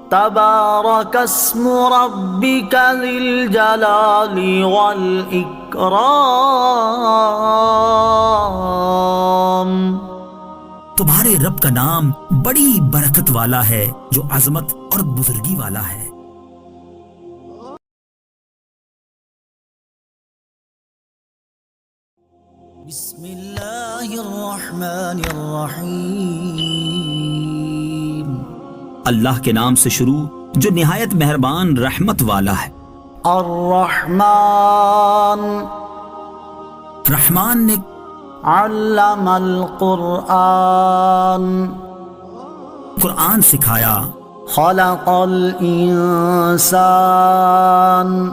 تبارک اسم ربک ذی الجلال والاکرام تمہارے رب کا نام بڑی برکت والا ہے جو عظمت اور بزرگی والا ہے۔ بسم اللہ الرحمن الرحیم اللہ کے نام سے شروع جو نہایت مہربان رحمت والا ہے۔ الرحمن رحمان نے علم القرآن قرآن سکھایا۔ خلق الانسان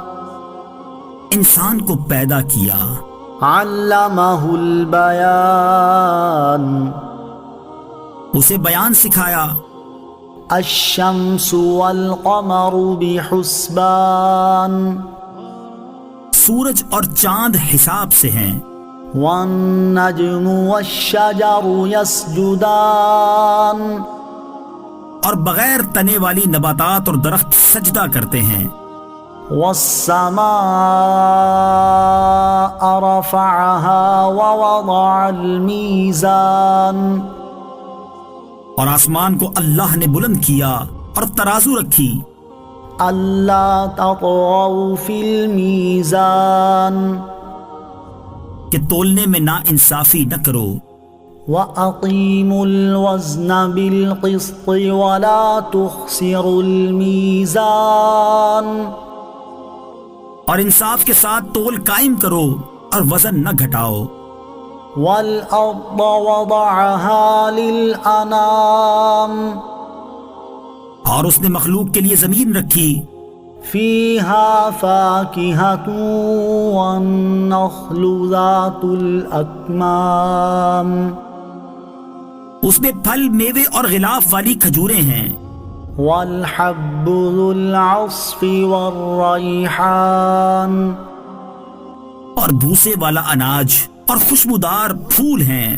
انسان کو پیدا کیا۔ علمہ البیان اسے بیان سکھایا۔ الشمس والقمر بحسبان سورج اور چاند حساب سے ہیں۔ والنجم والشجر يسجدان اور بغیر تنے والی نباتات اور درخت سجدہ کرتے ہیں۔ والسماء رفعها ووضع الميزان اور آسمان کو اللہ نے بلند کیا اور ترازو رکھی۔ اللہ تطغوا فی المیزان کہ تولنے میں نا انصافی نہ کرو۔ وَأَقِيمُوا الْوَزْنَ بِالْقِسْطِ وَلَا تُخْسِرُوا الْمِيزَانَ اور انصاف کے ساتھ تول قائم کرو اور وزن نہ گھٹاؤ۔ والأرض وضعها للأنام اور اس نے مخلوق کے لیے زمین رکھی، فيها فاكهة والنخل ذات الأكمام اس میں پھل، میوے اور غلاف والی کھجوریں ہیں، والحب ذو العصف والريحان اور بھوسے والا اناج اور خوشبودار پھول ہیں۔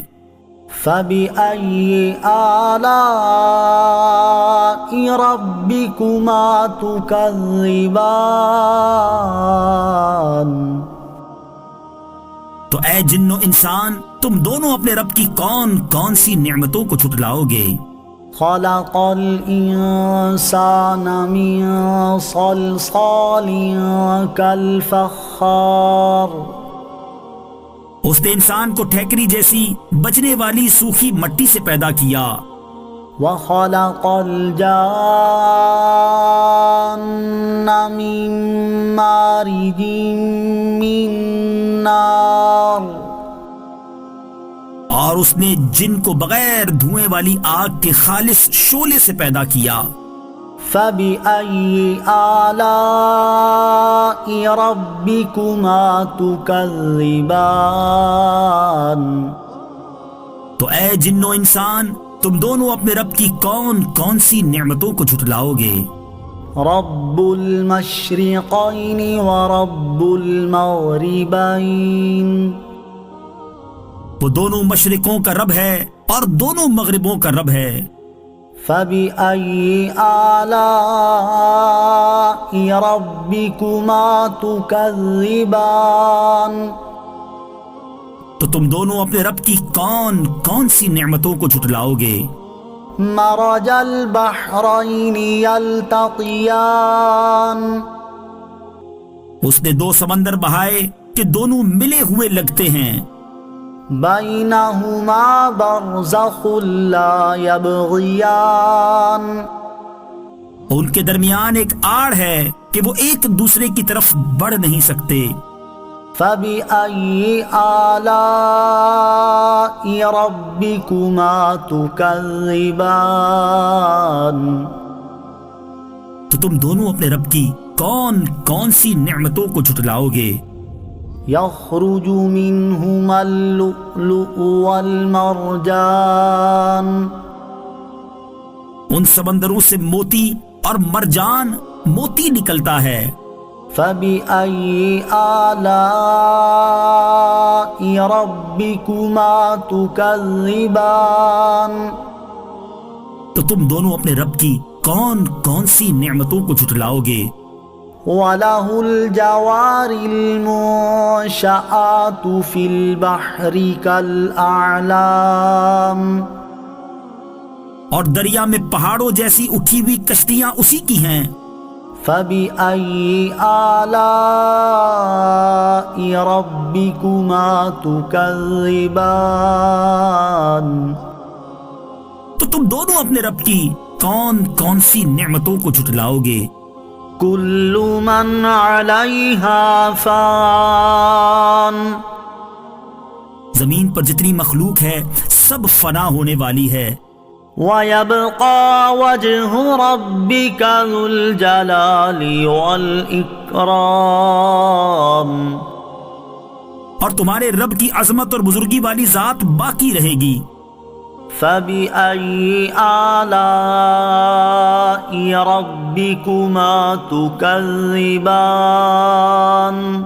فبأي آلاء ربكما تكذبان تو اے جن و انسان، تم دونوں اپنے رب کی کون کون سی نعمتوں کو جھٹلاؤ گے؟ خلق الإنسان من صلصال كالفخار اس نے انسان کو ٹھیکری جیسی بچنے والی سوکھی مٹی سے پیدا کیا، وخلق الجان من مارج من نار اور اس نے جن کو بغیر دھوئیں والی آگ کے خالص شعلے سے پیدا کیا۔ فبأي آلاء ربكما تكذبان تو اے جن و انسان، تم دونوں اپنے رب کی کون کون سی نعمتوں کو جھٹلاؤ گے؟ رب المشرقين ورب المغربين وہ دونوں مشرقوں کا رب ہے اور دونوں مغربوں کا رب ہے۔ فبأي آلاء ربكما تكذبان تو تم دونوں اپنے رب کی کون کون سی نعمتوں کو جھٹلاؤ گے؟ مرج البحرين يلتقيان اس نے دو سمندر بہائے کہ دونوں ملے ہوئے لگتے ہیں، بينهما برزخ لا يبغيان ان کے درمیان ایک آڑ ہے کہ وہ ایک دوسرے کی طرف بڑھ نہیں سکتے۔ فبأي آلاء ربكما تكذبان تو تم دونوں اپنے رب کی کون کون سی نعمتوں کو جھٹلاؤ گے؟ يخرج منهما اللؤلؤ والمرجان ان سمندروں سے موتی اور مرجان موتی نکلتا ہے۔ فبأي آلاء ربكما تكذبان تو تم دونوں اپنے رب کی کون کون سی نعمتوں کو جھٹلاؤ گے؟ وَلَهُ الْجَوَارِ الْمُنشَآتُ فِي الْبَحْرِ كَالْأَعْلَامِ اور دریا میں پہاڑوں جیسی اٹھی ہوئی کشتیاں اسی کی ہیں۔ فَبِأَيِّ آلَاءِ رَبِّكُمَا تُكَذِّبَانِ تو تم دونوں اپنے رب کی کون کون سی نعمتوں کو جھٹلاؤ گے؟ كُلُّ مَنْ عَلَيْهَا فَانٍ زمین پر جتنی مخلوق ہے سب فنا ہونے والی ہے، وَيَبْقَى وَجْهُ رَبِّكَ ذُو الْجَلَالِ وَالْإِكْرَامِ اور تمہارے رب کی عظمت اور بزرگی والی ذات باقی رہے گی۔ فَبِأَيِّ آلَاءِ رَبِّكُمَا تُكَذِّبَانِ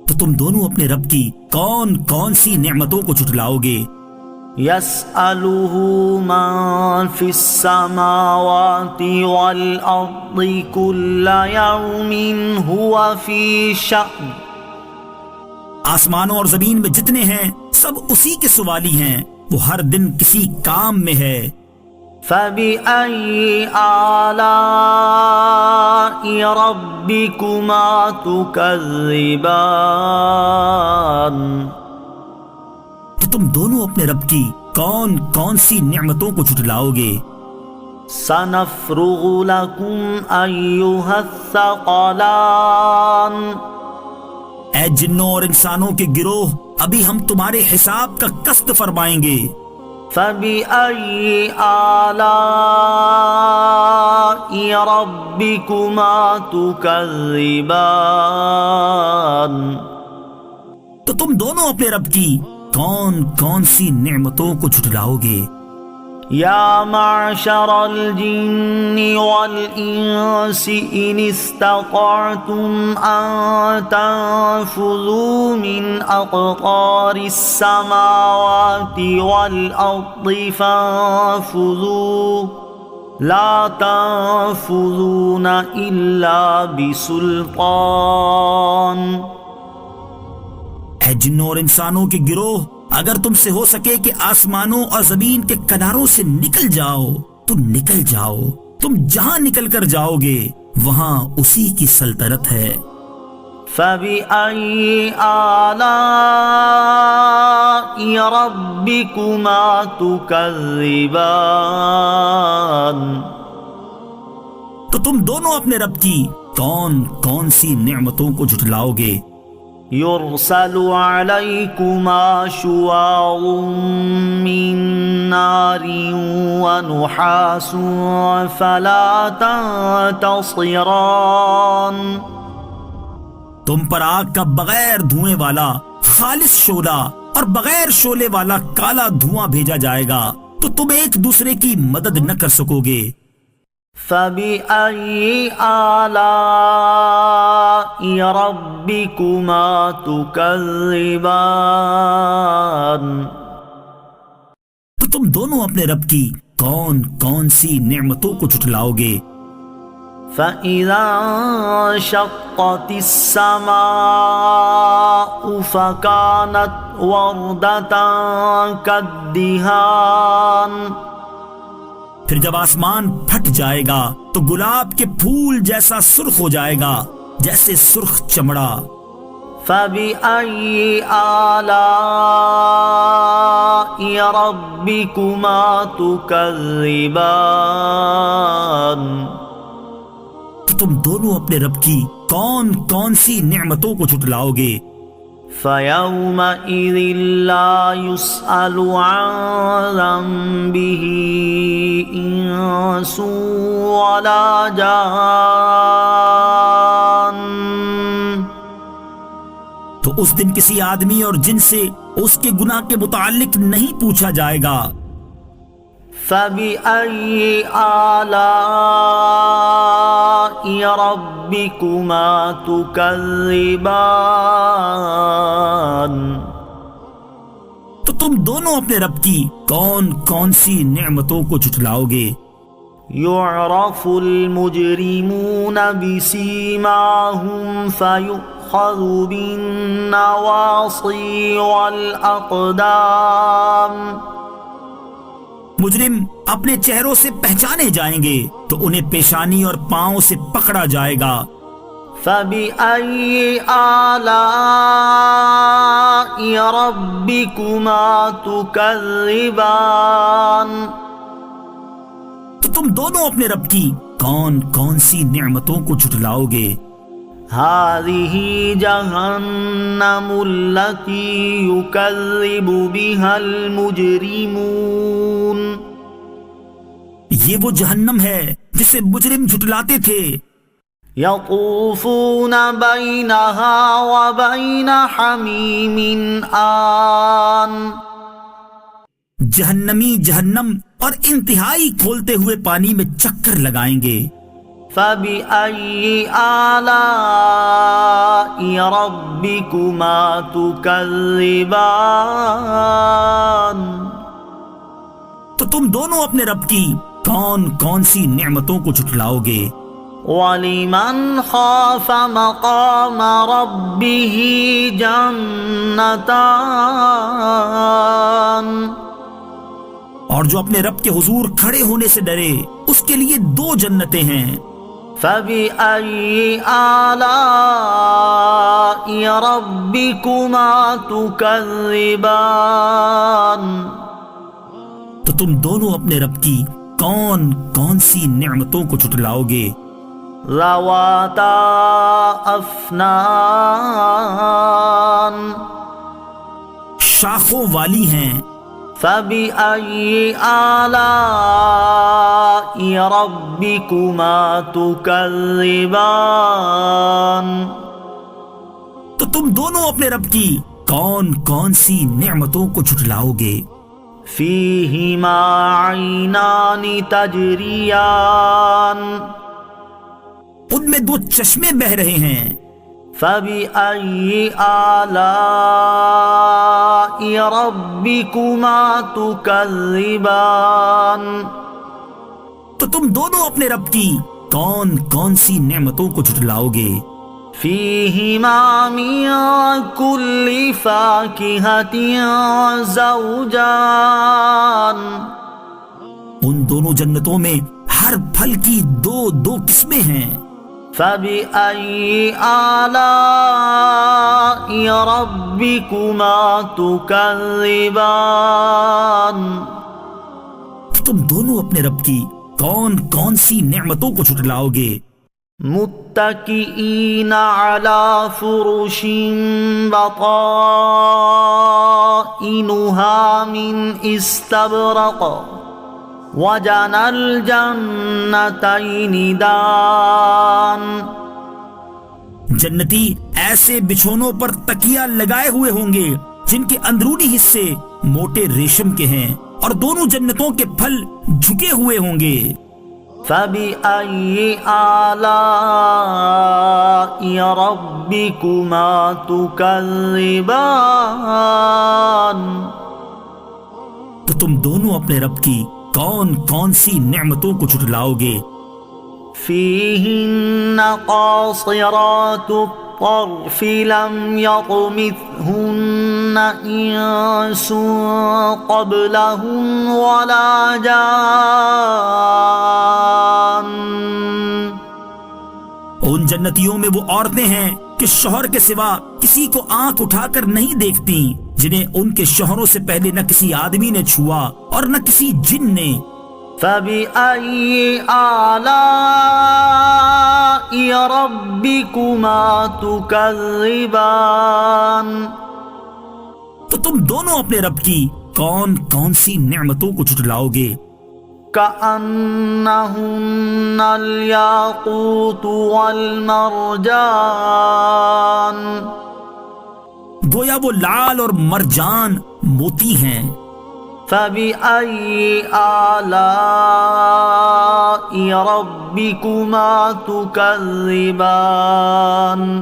تو تم دونوں اپنے رب کی کون کون سی نعمتوں کو جھٹلاؤ گے؟ يَسْأَلُهُ مَن فِي السَّمَاوَاتِ وَالْأَرْضِ كُلَّ يَوْمٍ هُوَ فِي شَأْنٍ آسمانوں اور زمین میں جتنے ہیں سب اسی کے سوالی ہیں، وہ ہر دن کسی کام میں ہے۔ فَبِأَيِّ آلَاءِ رَبِّكُمَا تُكَذِّبَانِ تو تم دونوں اپنے رب کی کون کون سی نعمتوں کو جھٹلاؤ گے؟ سنفرغ لكم أيها الثقلان اے جنوں اور انسانوں کے گروہ، ابھی ہم تمہارے حساب کا قسط فرمائیں گے۔ فبأي آلاء ربكما تكذبان تو تم دونوں اپنے رب کی کون کون سی نعمتوں کو جھٹلاؤ گے؟ يا معشر الجن والإنس إن استطعتم أن تنفذوا من أقطار السماوات والأرض فانفذوا لا تنفذون إلا بسلطان۔ اے جنوں اور انسانوں کے گروہ، اگر تم سے ہو سکے کہ آسمانوں اور زمین کے کناروں سے نکل جاؤ تو نکل جاؤ، تم جہاں نکل کر جاؤ گے وہاں اسی کی سلطنت ہے۔ فبأي آلاء ربكما تكذبان تو تم دونوں اپنے رب کی کون کون سی نعمتوں کو جھٹلاؤ گے؟ يرسل عليكما شواظ من نار ونحاس فلا تنتصران۔ تم پر آگ کا بغیر دھوئیں والا خالص شعلہ اور بغیر شعلے والا کالا دھواں بھیجا جائے گا تو تم ایک دوسرے کی مدد نہ کر سکو گے۔ فبأي آلاء ربكما تكذبان تو تم دونوں اپنے رب کی کون کون سی نعمتوں کو جھٹلاؤ گے؟ فإذا انشقت السماء فكانت وردة كالدهان پھر جب آسمان پھٹ جائے گا تو گلاب کے پھول جیسا سرخ ہو جائے گا جیسے سرخ چمڑا۔ فبأي آلاء ربكما تكذبان تو تم دونوں اپنے رب کی کون کون سی نعمتوں کو جھٹلاؤ گے؟ فيومئذ لا يسأل عن ذنبه إنس ولا جان تو اس دن کسی آدمی اور جن سے اس کے گناہ کے متعلق نہیں پوچھا جائے گا۔ فبأي آلاء ربكما تكذبان تو تم دونوں اپنے رب کی کون کون سی نعمتوں کو جھٹلاؤ گے؟ يعرف المجرمون بسيماهم فيؤخذ بالنواصي والأقدام مجرم اپنے چہروں سے پہچانے جائیں گے تو انہیں پیشانی اور پاؤں سے پکڑا جائے گا۔ فبأي آلاء ربكما تكذبان تو تم دونوں اپنے رب کی کون کون سی نعمتوں کو جھٹلاؤ گے؟ هذه جهنم التي يكذب بها المجرمون یہ وہ جہنم ہے جسے مجرم جھٹلاتے تھے۔ يطوفون بينها وبين حميم آن جہنمی جہنم اور انتہائی کھولتے ہوئے پانی میں چکر لگائیں گے۔ فبأي آلاء ربكما تكذبان تو تم دونوں اپنے رب کی کون کون سی نعمتوں کو جھٹلاؤ گے؟ وَلِمَنْ خَافَ مَقَامَ رَبِّهِ جَنَّتَانِ اور جو اپنے رب کے حضور کھڑے ہونے سے ڈرے اس کے لیے دو جنتیں ہیں۔ فَبِأَيِّ آلَاءِ رَبِّكُمَا تُكَذِّبَانِ تو تم دونوں اپنے رب کی کون کون سی نعمتوں کو جھٹلاؤ گے؟ ذواتا افنان شاخوں والی ہیں۔ فبأي آلاء ربكما تكذبان تو تم دونوں اپنے رب کی کون کون سی نعمتوں کو جھٹلاؤ گے؟ فيهما عينان تجريان ان میں دو چشمے بہہ رہے ہیں۔ فبأي آلاء ربكما تكذبان تو تم دونوں اپنے رب کی کون کون سی نعمتوں کو جھٹلاؤ گے؟ فيهما من كل فاكهة زوجان ان دونوں جنتوں میں ہر پھل کی دو دو قسمیں ہیں۔ فبأي آلاء ربكما تكذبان تو تم دونوں اپنے رب کی کون کون سی نعمتوں کو جھٹلاؤ گے؟ متكئين على فرش بطائنها من استبرق وجنى الجنتين دان جنتی ایسے بچھونوں پر تکیہ لگائے ہوئے ہوں گے جن کے اندرونی حصے موٹے ریشم کے ہیں، اور دونوں جنتوں کے پھل جھکے ہوئے ہوں گے۔ فبأي آلاء ربكما تكذبان تو تم دونوں اپنے رب کی کون کون سی نعمتوں کو جھٹلاؤ گے؟ فيهن قاصرات الطرف لم يطمثهن إنس قبلهم ولا جان ان جنتیوں میں وہ عورتیں ہیں کہ شوہر کے سوا کسی کو آنکھ اٹھا کر نہیں دیکھتی، جنہیں ان کے شوہروں سے پہلے نہ کسی آدمی نے چھوا اور نہ کسی جن نے۔ فبأي آلاء ربكما تكذبان تو تم دونوں اپنے رب کی کون کون سی نعمتوں کو جھٹلاؤ گے؟ كأنهن الياقوت والمرجان گویا وہ لال اور مرجان موتی ہیں۔ فبأي آلاء ربكما تكذبان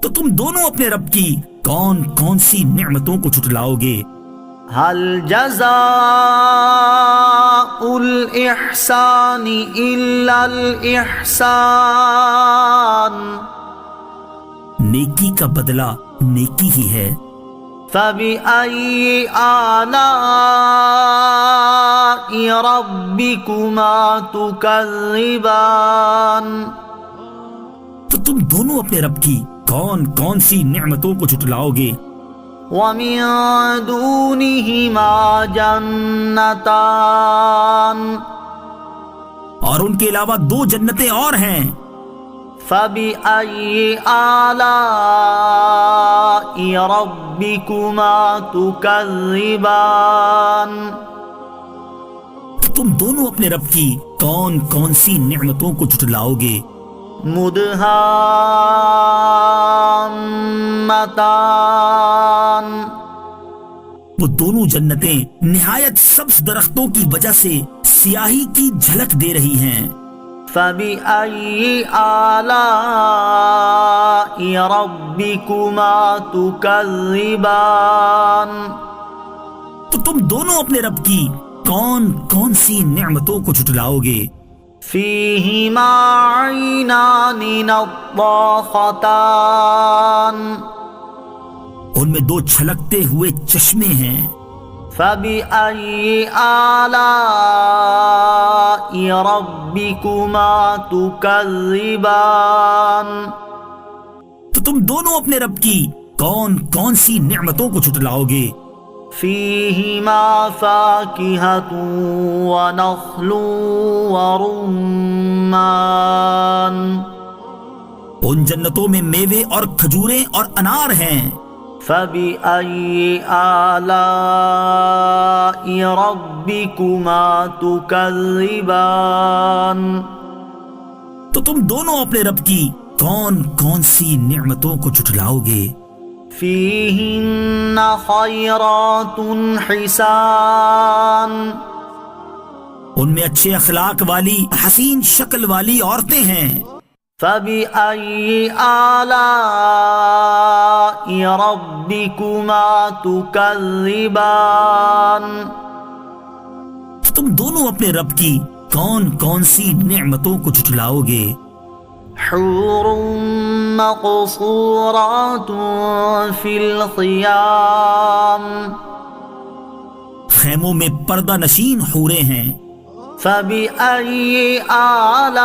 تو تم دونوں اپنے رب کی کون کون سی نعمتوں کو جھٹلاؤ گے؟ هل جزاء الإحسان إلا الإحسان نیکی کا بدلہ نیکی ہی ہے۔ فبأي آلاء ربكما تكذبان تو تم دونوں اپنے رب کی کون کون سی نعمتوں کو جھٹلاؤ گے؟ ومن دونهما جنتان اور ان کے علاوہ دو جنتیں اور ہیں۔ فبأي آلاء ربكما تكذبان تو تم دونوں اپنے رب کی کون کون سی نعمتوں کو جھٹلاؤ گے؟ مدہامتان وہ دونوں جنتیں نہایت سبز درختوں کی وجہ سے سیاہی کی جھلک دے رہی ہیں۔ فبأي آلاء ربكما تكذبان تو تم دونوں اپنے رب کی کون کون سی نعمتوں کو جھٹلاؤ گے؟ فيهما عينان نضاختان ان میں دو چھلکتے ہوئے چشمے ہیں۔ فبأي آلاء ربكما تكذبان تو تم دونوں اپنے رب کی کون کون سی نعمتوں کو جھٹلاؤ گے؟ فيهما فاكهة ونخل ورمان ان جنتوں میں میوے اور کھجوریں اور انار ہیں. فبأي آلاء ربكما تكذبان تو تم دونوں اپنے رب کی کون کون سی نعمتوں کو جھٹلاؤ گے؟ فيهن خيرات حسان ان میں اچھے اخلاق والی حسین شکل والی عورتیں ہیں. فبأي آلاء ربكما تكذبان تم دونوں اپنے رب کی کون کون سی نعمتوں کو جھٹلاؤ گے؟ حور مقصورات في الخيام خیموں میں پردہ نشین حوریں ہیں. فبأي آلاء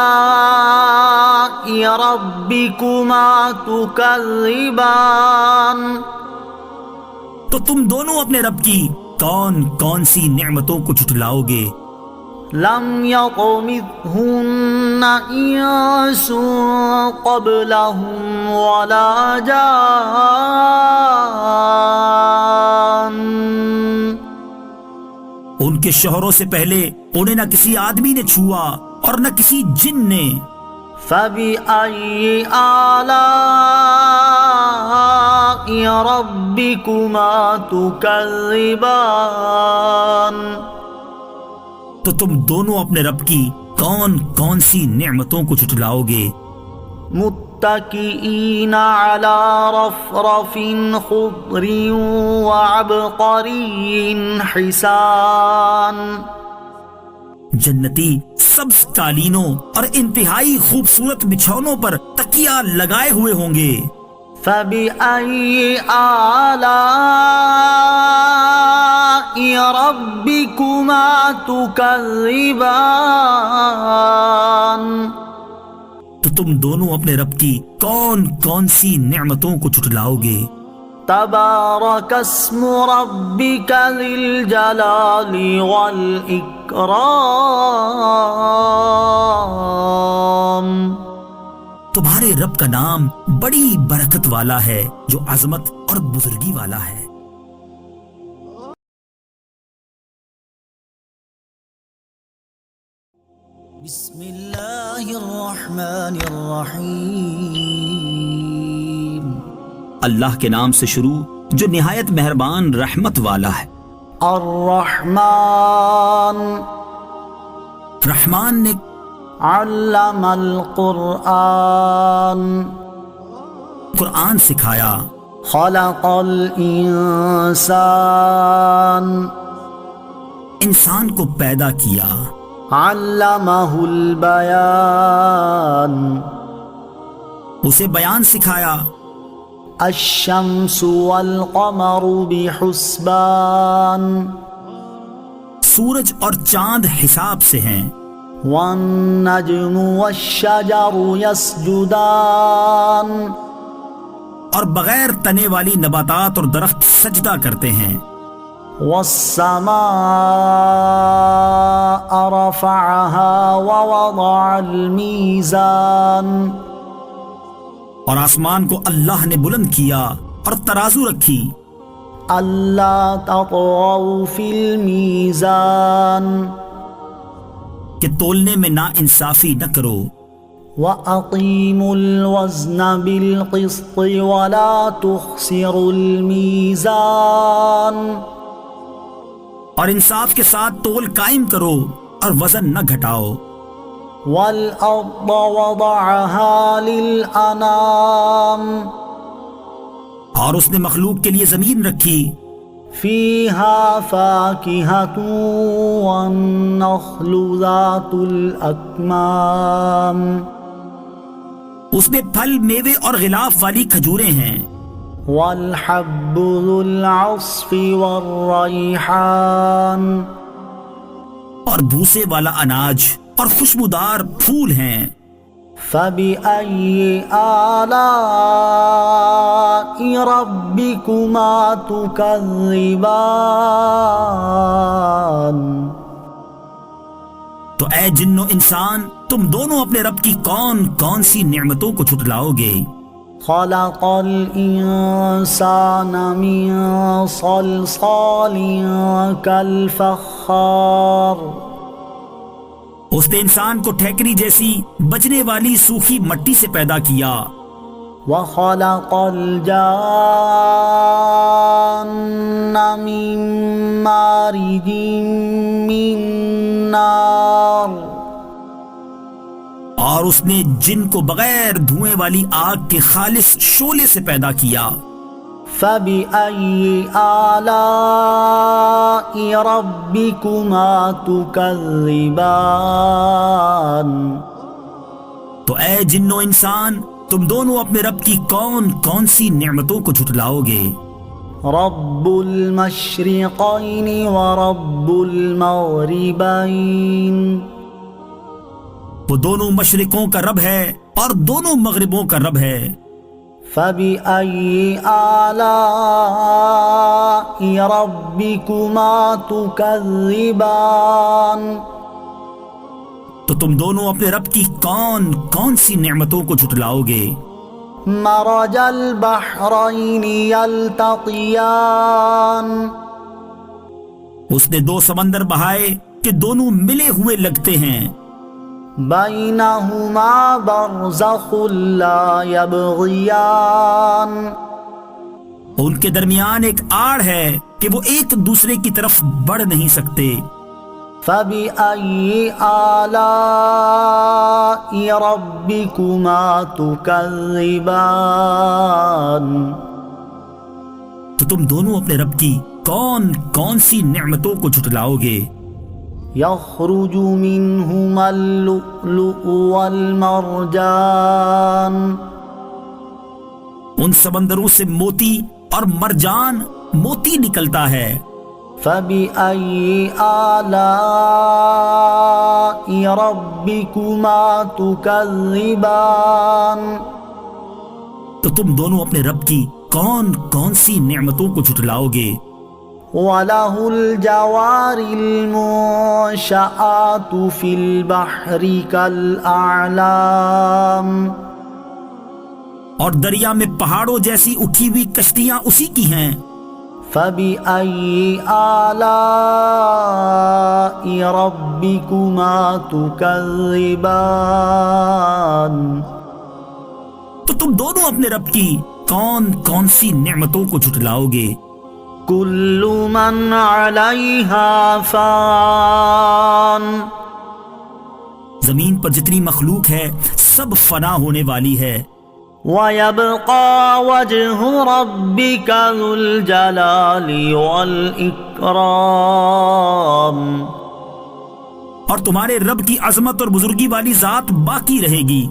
ربكما تكذبان تو تم دونوں اپنے رب کی کون کون سی نعمتوں کو جھٹلاؤ گے؟ لم يطمثهن إنس قبلهم ولا جان ان کے شوہروں سے پہلے انہیں نہ کسی آدمی نے چھوا اور نہ کسی جن نے. فبأي آلاء ربكما تكذبان تو تم دونوں اپنے رب کی کون کون سی نعمتوں کو جھٹلاؤ گے؟ متكئين على رفرف خضر وعبقري حسان جنتی سبز قالینوں اور انتہائی خوبصورت بچھونوں پر تکیہ لگائے ہوئے ہوں گے. فبأي آلاء ربكما تكذبان تو تم دونوں اپنے رب کی کون کون سی نعمتوں کو جھٹلاؤ گے؟ تبارك اسم ربك ذي الجلال والإكرام تمہارے رب کا نام بڑی برکت والا ہے جو عظمت اور بزرگی والا ہے. بسم اللہ الرحمن الرحیم اللہ کے نام سے شروع جو نہایت مہربان رحمت والا ہے. الرحمن رحمان نے علم القرآن قرآن سکھایا. خلق الانسان انسان کو پیدا کیا. علمہ البیان اسے بیان سکھایا. الشمس والقمر بحسبان سورج اور چاند حساب سے ہیں. والنجم والشجر يسجدان اور بغیر تنے والی نباتات اور درخت سجدہ کرتے ہیں. والسماء رفعها ووضع الميزان اور آسمان کو اللہ نے بلند کیا اور ترازو رکھی. اللہ تطغوا في الميزان کہ تولنے میں نا انصافی نہ کرو. وَأَقِيمُوا الْوَزْنَ بِالْقِسْطِ وَلَا تُخْسِرُوا الْمِيزَانَ اور انصاف کے ساتھ تول قائم کرو اور وزن نہ گھٹاؤ. وَالْأَرْضَ وَضَعَهَا لِلْأَنَامِ اور اس نے مخلوق کے لیے زمین رکھی. فِيهَا فَاكِهَةٌ وَالنَّخْلُ ذَاتُ الْأَكْمَامِ اس میں پھل میوے اور غلاف والی کھجوریں ہیں. والحب ذو العصف والریحان اور بھوسے والا اناج اور خوشبودار پھول ہیں. فبأي آلاء ربكما تكذبان؟ تو اے جن و انسان، تم دونوں اپنے رب کی کون کون سی نعمتوں کو جھٹلاؤ گے؟ خلق الإنسان من صلصال كالفخار، اس نے انسان کو ٹھیکری جیسی بچنے والی سوکھی مٹی سے پیدا کیا۔ وخلق الجان من مارج من نار، اور اس نے جن کو بغیر دھوئیں والی آگ کے خالص شعلے سے پیدا کیا۔ فبأي آلاء ربكما تكذبان؟ تو اے جن و انسان، تم دونوں اپنے رب کی کون کون سی نعمتوں کو جھٹلاؤ گے؟ رب المشرقین ورب المغربین، وہ دونوں مشرقوں کا رب ہے اور دونوں مغربوں کا رب ہے۔ فبأي آلاء ربكما تكذبان؟ تو تم دونوں اپنے رب کی کون کون سی نعمتوں کو جھٹلاؤ گے؟ مرج البحرین یلتقیان، اس نے دو سمندر بہائے کہ دونوں ملے ہوئے لگتے ہیں۔ بینہما برزخ لا یبغیان، ان کے درمیان ایک آڑ ہے کہ وہ ایک دوسرے کی طرف بڑھ نہیں سکتے۔ فبأي آلاء ربكما تكذبان؟ تو تم دونوں اپنے رب کی کون کون سی نعمتوں کو جھٹلاؤ گے؟ يخرج منهما اللؤلؤ والمرجان، ان سمندروں سے موتی اور مرجان موتی نکلتا ہے۔ فبأي آلاء ربكما تكذبان؟ تو تم دونوں اپنے رب کی کون کون سی نعمتوں کو جھٹلاؤ گے؟ وَلَهُ الْجَوَارِ الْمُنشَآتُ فِي الْبَحْرِ كَالْأَعْلَامِ، اور دریا میں پہاڑوں جیسی اٹھی ہوئی کشتیاں اسی کی ہیں۔ فبأي آلاء ربكما تكذبان؟ تو تم دونوں اپنے رب کی کون کون سی نعمتوں کو جھٹلاؤ گے؟ كل من عليها فان، زمین پر جتنی مخلوق ہے سب فنا ہونے والی ہے۔ وَيَبْقَى وَجْهُ رَبِّكَ ذُو الْجَلَالِ وَالْإِكْرَامِ، اور تمہارے رب کی عظمت اور بزرگی والی ذات باقی رہے گی۔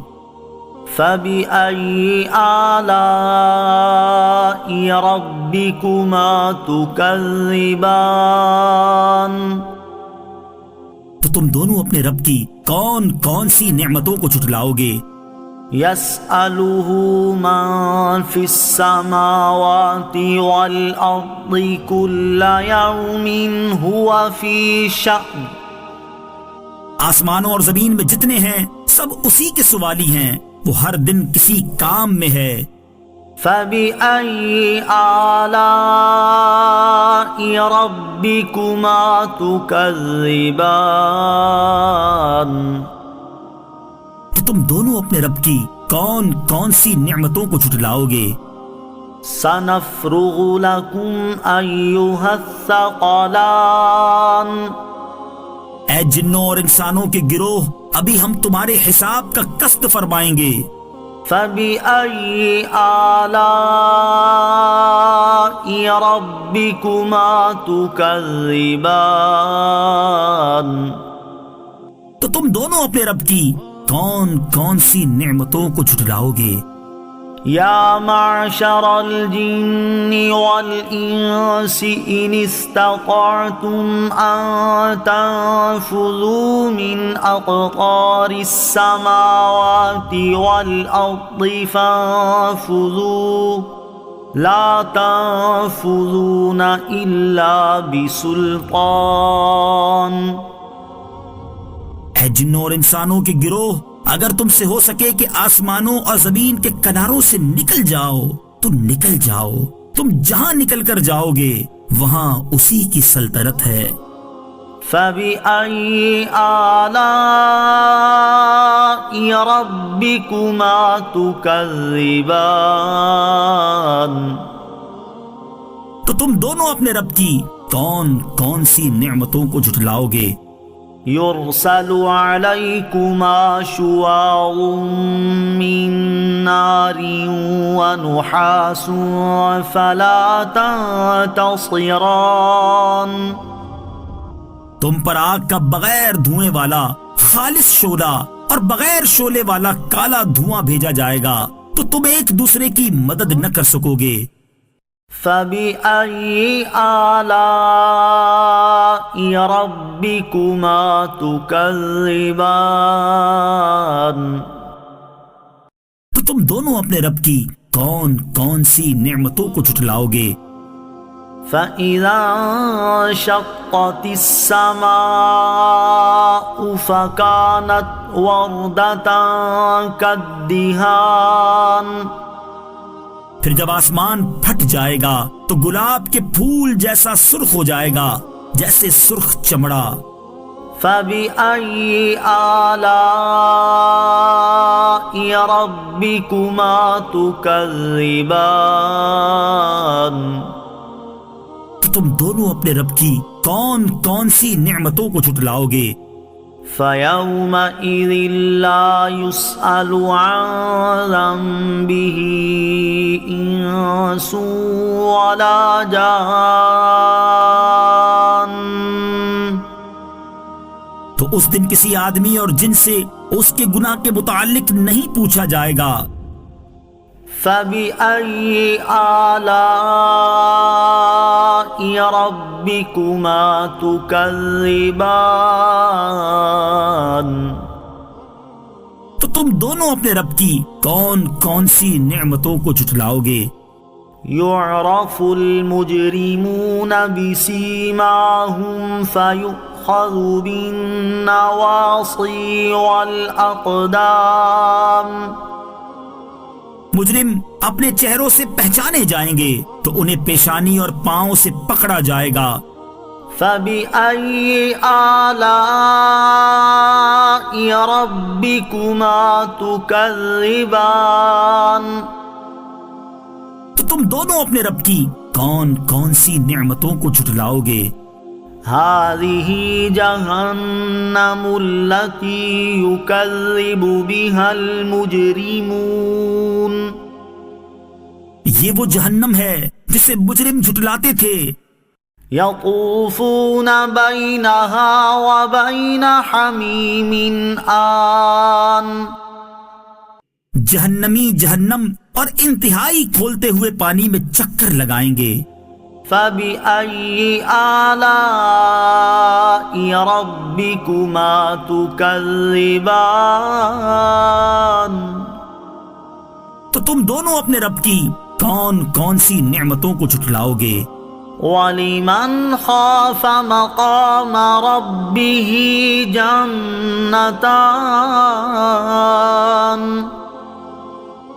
فبأي آلاء ربكما تكذبان؟ تو تم دونوں اپنے رب کی کون کون سی نعمتوں کو جھٹلاؤ گے؟ يسأله من في السماوات والأرض كل يوم هو في شأن، آسمانوں اور زمین میں جتنے ہیں سب اسی کے سوالی ہیں، وہ ہر دن کسی کام میں ہے۔ فبأي آلاء ربكما تكذبان؟ تو تم دونوں اپنے رب کی کون کون سی نعمتوں کو جھٹلاؤ گے؟ سنفرغ لكم أيها الثقلان، اے جنوں اور انسانوں کے گروہ، ابھی ہم تمہارے حساب کا قسط فرمائیں گے۔ فبأي آلاء ربكما تكذبان؟ تو تم دونوں اپنے رب کی کون کون سی نعمتوں کو جھٹلاؤ گے؟ يا معشر الجن والإنس إن استطعتم أن تنفذوا من أقطار السماوات والأرض فانفذوا لا تنفذون إلا بسلطان. اے جنوں اور انسانوں کے گروہ، اگر تم سے ہو سکے کہ آسمانوں اور زمین کے کناروں سے نکل جاؤ تو نکل جاؤ. تم جہاں نکل کر جاؤ گے وہاں اسی کی سلطنت ہے. فَبِأَيِّ آلَاءِ رَبِّكُمَا تُكَذِّبَانِ. تو تم دونوں اپنے رب کی کون کون سی نعمتوں کو جھٹلاؤ گے؟ يرسل عليكما شواظ من نار ونحاس فلا تنتصران. تم پر آگ کا بغیر دھوئیں والا خالص شعلہ اور بغیر شعلے والا کالا دھواں بھیجا جائے گا تو تم ایک دوسرے کی مدد نہ کر سکو گے. فَبِأَيِّ آلَاءِ رَبِّكُمَا تُكَذِّبَانِ. تو تم دونوں اپنے رب کی کون کون سی نعمتوں کو جھٹلاؤ گے؟ فَإِذَا انشَقَّتِ السَّمَاءُ فَكَانَتْ وَرْدَةً كَالدِّهَانِ. پھر جب آسمان پھٹ جائے گا تو گلاب کے پھول جیسا سرخ ہو جائے گا جیسے سرخ چمڑا. فَبِأَيِّ آلَاءِ رَبِّكُمَا تُكَذِّبَانِ. تو تم دونوں اپنے رب کی کون کون سی نعمتوں کو جھٹلاؤ گے؟ فَيَوْمَئِذٍ لَا يُسْأَلُ عَنْ ذَنبِهِ إِنسٌ وَلَا جَانٌّ. تو اس دن کسی آدمی اور جن سے اس کے گناہ کے متعلق نہیں پوچھا جائے گا. فَبِأَيِّ آلَاءِ رَبِّكُمَا تُكَذِّبَانِ. تو تم دونوں اپنے رب کی کون کون سی نعمتوں کو جھٹلاؤ گے؟ يُعْرَفُ الْمُجْرِمُونَ بِسِيمَاهُمْ فَيُؤْخَذُ بِالنَّوَاصِي وَالْأَقْدَامِ. مجرم اپنے چہروں سے پہچانے جائیں گے تو انہیں پیشانی اور پاؤں سے پکڑا جائے گا. فَبِأَيِّ آلَاءِ رَبِّكُمَا تُكَذِّبَانِ. تو تم دونوں اپنے رب کی کون کون سی نعمتوں کو جھٹلاؤ گے؟ هَذِهِ جَهَنَّمُ الَّتِي يُكَذِّبُ بِهَا الْمُجْرِمُونَ. یہ وہ جہنم ہے جسے مجرم جھٹلاتے تھے. يَطُوفُونَ بَيْنَهَا وَبَيْنَ حَمِيمٍ آنٍ. جہنمی جہنم اور انتہائی کھولتے ہوئے پانی میں چکر لگائیں گے. فَبِأَيِّ آلَاءِ رَبِّكُمَا تُكَذِّبَانِ. تو تم دونوں اپنے رب کی کون کون سی نعمتوں کو جھٹلاؤ گے؟ وَلِمَنْ خَافَ مَقَامَ رَبِّهِ جَنَّتَانِ.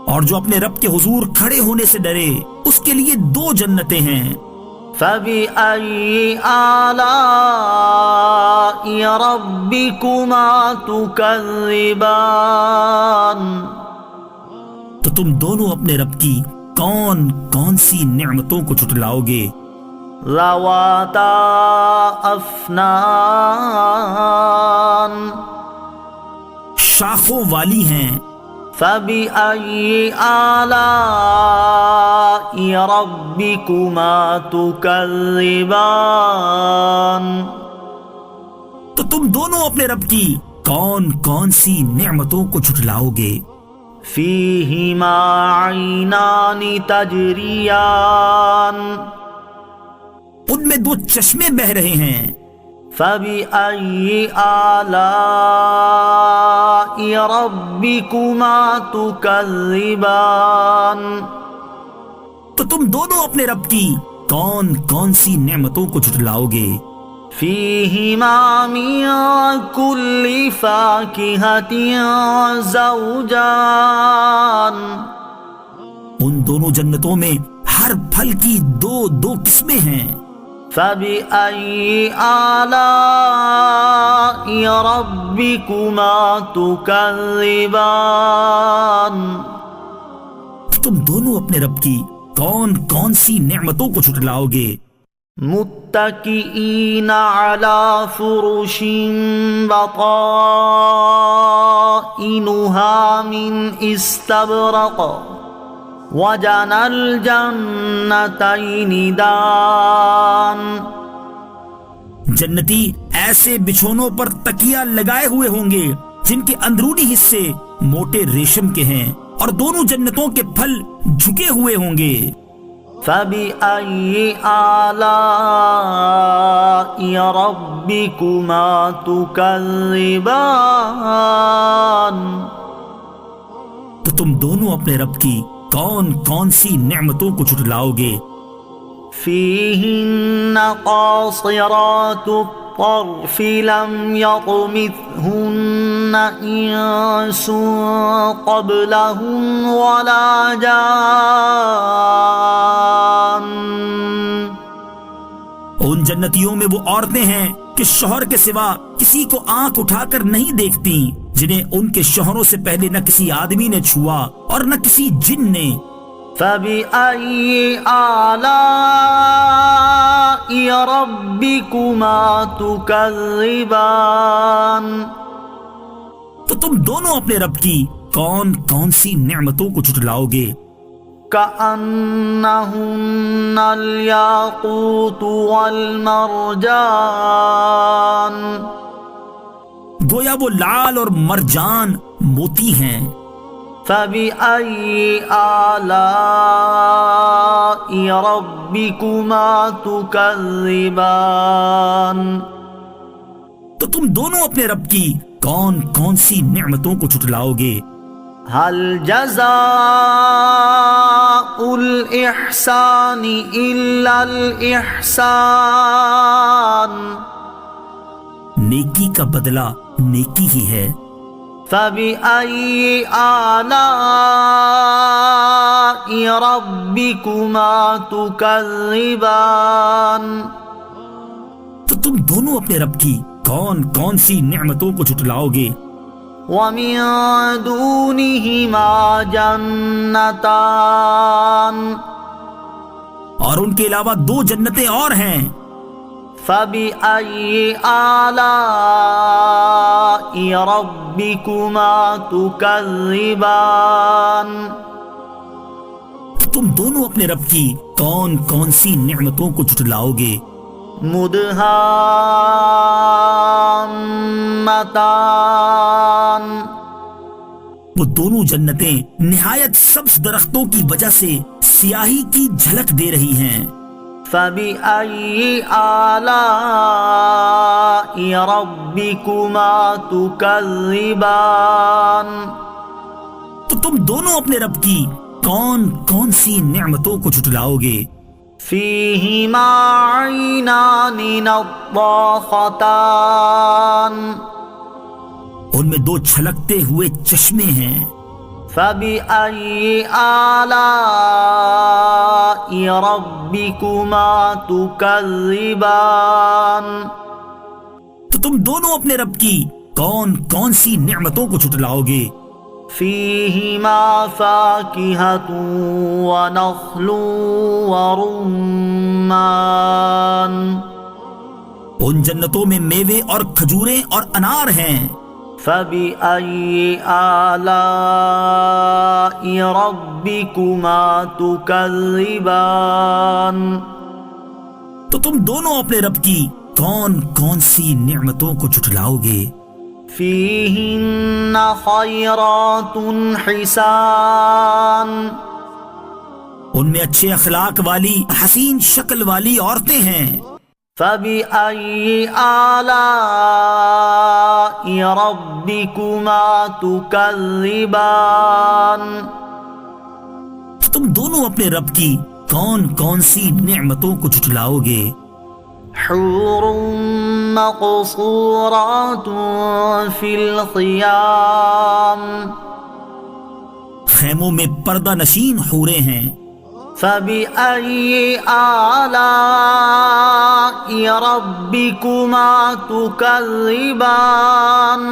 اور جو اپنے رب کے حضور کھڑے ہونے سے ڈرے اس کے لیے 2 جنتیں ہیں. فَبِأَيِّ آلَاءِ رَبِّكُمَا تُكَذِّبَانِ. تو تم دونوں اپنے رب کی کون کون سی نعمتوں کو جھٹلاؤ گے؟ ذَوَاتَا أَفْنَانٍ. شاخوں والی ہیں. فَبِأَيِّ آلَاءِ رَبِّكُمَا تُكَذِّبَانِ. تو تم دونوں اپنے رب کی کون کون سی نعمتوں کو جھٹلاؤ گے؟ فيهما عينان تجريان ان میں دو چشمے بہ رہے ہیں. فبأي آلاء ربكما تكذبان تو تم دونوں اپنے رب کی کون کون سی نعمتوں کو جھٹلاؤ گے؟ فيهما من كل فاكهة زوجان ان دونوں جنتوں میں ہر پھل کی دو دو قسمیں ہیں. فبأي آلاء ربكما تكذبان تم دونوں اپنے رب کی کون کون سی نعمتوں کو جھٹلاؤ گے؟ متكئين على فرش بطائنها من استبرق وجنى الجنتين دان جنتی ایسے بچھونوں پر تکیہ لگائے ہوئے ہوں گے جن کے اندرونی حصے موٹے ریشم کے ہیں اور دونوں جنتوں کے پھل جھکے ہوئے ہوں گے. فبأي آلاء ربكما تكذبان تو تم دونوں اپنے رب کی کون کون سی نعمتوں کو جھٹلاؤ گے؟ فيهن قاصرات الطرف لم يطمثهن إنس قبلهم ولا جان ان جنتیوں میں وہ عورتیں ہیں کہ شوہر کے سوا کسی کو آنکھ اٹھا کر نہیں دیکھتی، جنہیں ان کے شوہروں سے پہلے نہ کسی آدمی نے چھوا اور نہ کسی جن نے. فبأي آلاء ربكما تكذبان تو تم دونوں اپنے رب کی کون کون سی نعمتوں کو جھٹلاؤ گے؟ كأنهن الياقوت والمرجان گویا وہ لال اور مرجان موتی ہیں. فبأي آلاء ربكما تكذبان تو تم دونوں اپنے رب کی کون کون سی نعمتوں کو جھٹلاؤ گے؟ هل جزاء الإحسان إلا الإحسان نیکی کا بدلہ نیکی ہی ہے. فبأي آلاء ربكما تكذبان تو تم دونوں اپنے رب کی کون کون سی نعمتوں کو جھٹلاؤ گے؟ ومن دونهما جنتان اور ان کے علاوہ دو جنتیں اور ہیں. فبأي آلاء ربكما تكذبان تو تم دونوں اپنے رب کی کون کون سی نعمتوں کو جھٹلاؤ گے؟ مدہامتان وہ دونوں جنتیں نہایت سبز درختوں کی وجہ سے سیاہی کی جھلک دے رہی ہیں. فبأي آلاء ربكما تكذبان تو تم دونوں اپنے رب کی کون کون سی نعمتوں کو جھٹلاؤ گے؟ فيهما عينان نضاختان ان میں دو چھلکتے ہوئے چشمے ہیں. فبأي آلاء ربكما تكذبان تو تم دونوں اپنے رب کی کون کون سی نعمتوں کو جھٹلاؤ گے؟ فيهما فاكهة ونخل ورمان ان جنتوں میں میوے اور کھجوریں اور انار ہیں. فبأي آلاء ربكما تكذبان تو تم دونوں اپنے رب کی کون کون سی نعمتوں کو جھٹلاؤ گے؟ فيهن خيرات حسان ان میں اچھے اخلاق والی حسین شکل والی عورتیں ہیں. فبأي آلاء ربكما تكذبان تم دونوں اپنے رب کی کون کون سی نعمتوں کو جھٹلاؤ گے؟ حور مقصورات في الخيام خیموں میں پردہ نشین حوریں ہیں. فبأي آلاء ربكما تكذبان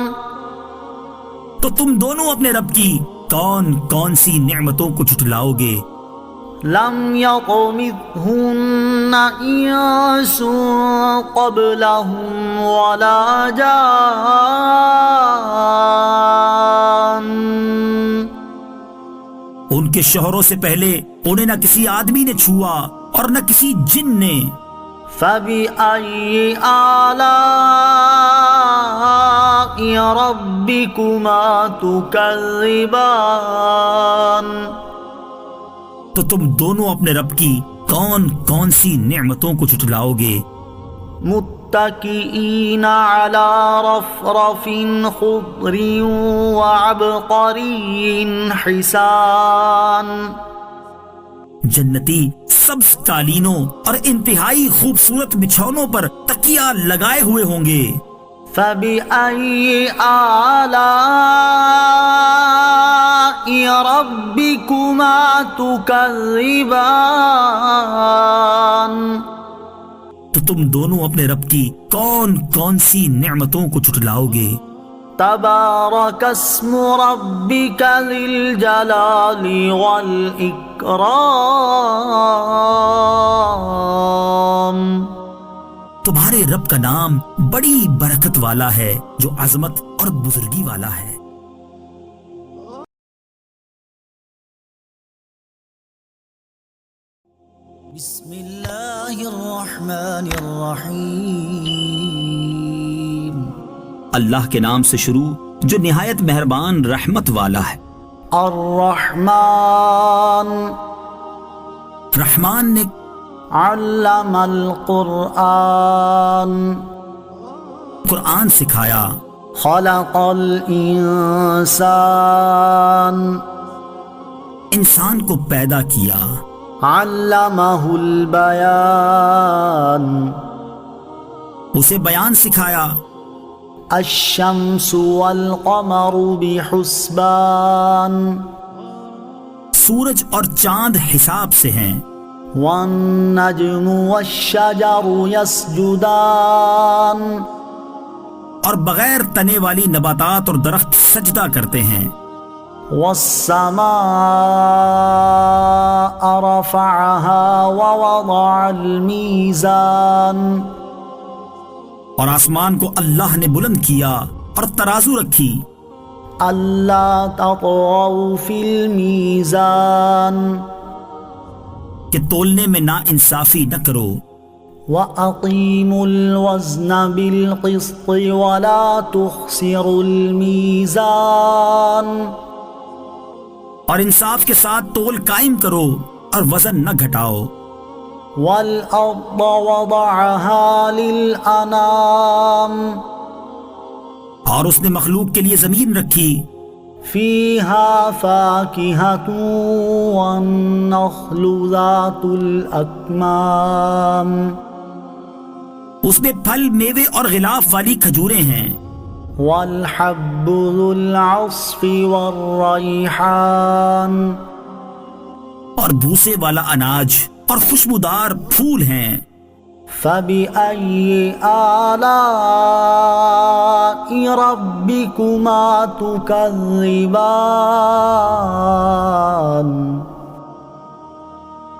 تو تم دونوں اپنے رب کی کون کون سی نعمتوں کو جھٹلاؤ گے؟ لم يطمثهن إنس قبلهم ولا جان ان کے شوہروں سے پہلے انہیں نہ کسی آدمی نے چھوا اور نہ کسی جن نے. فبأي آلاء ربكما تكذبان تو تم دونوں اپنے رب کی کون کون سی نعمتوں کو جھٹلاؤ گے؟ متكئين على رفرف خضر وعبقري حسان جنتی سبز قالینوں اور انتہائی خوبصورت بچھونوں پر تکیہ لگائے ہوئے ہوں گے. فبأي آلاء ربكما تكذبان تو تم دونوں اپنے رب کی کون کون سی نعمتوں کو جھٹلاؤ گے؟ تبارك اسم ربك ذي الجلال والإكرام تمہارے رب کا نام بڑی برکت والا ہے جو عظمت اور بزرگی والا ہے. بسم اللہ الرحمن الرحیم اللہ کے نام سے شروع جو نہایت مہربان رحمت والا ہے. الرحمن رحمان نے علم القرآن قرآن سکھایا. خلق الانسان انسان کو پیدا کیا. علمہ البیان اسے بیان سکھایا. الشمس والقمر بحسبان سورج اور چاند حساب سے ہیں. والنجم والشجر يسجدان اور بغیر تنے والی نباتات اور درخت سجدہ کرتے ہیں. والسماء رفعها ووضع الميزان اور آسمان کو اللہ نے بلند کیا اور ترازو رکھی. اللہ تطغوا في الميزان کہ تولنے میں نا انصافی نہ کرو. وَأَقِيمُوا الْوَزْنَ بِالْقِسْطِ وَلَا تُخْسِرُوا الْمِيزَانَ اور انصاف کے ساتھ تول قائم کرو اور وزن نہ گھٹاؤ. وَالْأَرْضَ وَضَعَهَا لِلْأَنَامِ اور اس نے مخلوق کے لیے زمین رکھی. فِيهَا فَاكِهَةٌ وَالنَّخْلُ ذَاتُ الْأَكْمَامِ اس میں پھل میوے اور غلاف والی کھجوریں ہیں. وَالْحَبُّ ذُو الْعَصْفِ وَالرَّيْحَانِ اور بھوسے والا اناج اور خوشبودار پھول ہیں. فَبِأَيِّ آلَاءِ رَبِّكُمَا تُكَذِّبَانِ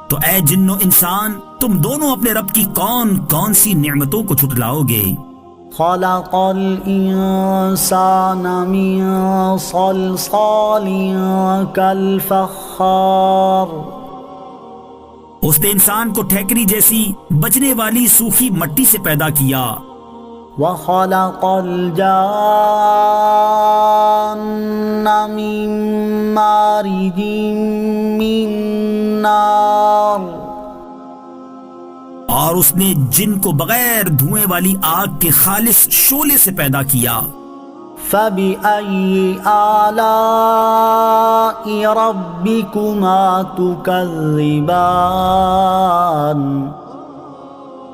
تو اے جن و انسان تم دونوں اپنے رب کی کون کون سی نعمتوں کو جھٹلاؤ گے؟ خَلَقَ الْإِنسَانَ مِنْ صَلْصَالٍ كَالْفَخَّارِ اس نے انسان کو ٹھیکری جیسی بجنے والی سوکھی مٹی سے پیدا کیا. وخلق الجان من مارج من نار، اور اس نے جن کو بغیر دھوئیں والی آگ کے خالص شعلے سے پیدا کیا۔ فبأي آلاء ربكما تكذبان،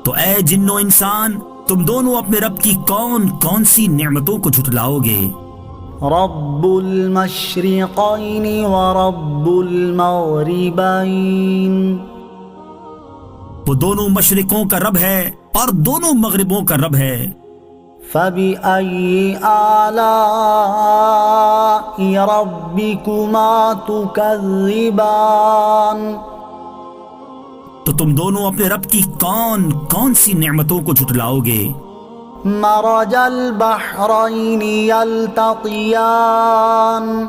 تو اے جن و انسان، تم دونوں اپنے رب کی کون کون سی نعمتوں کو جھٹلاؤ گے؟ رب المشرقین ورب المغربین، وہ دونوں مشرقوں کا رب ہے اور دونوں مغربوں کا رب ہے۔ فبأي آلاء ربكما تكذبان، تو تم دونوں اپنے رب کی کون کون سی نعمتوں کو جھٹلاؤ گے؟ مرج البحرین یلتقیان،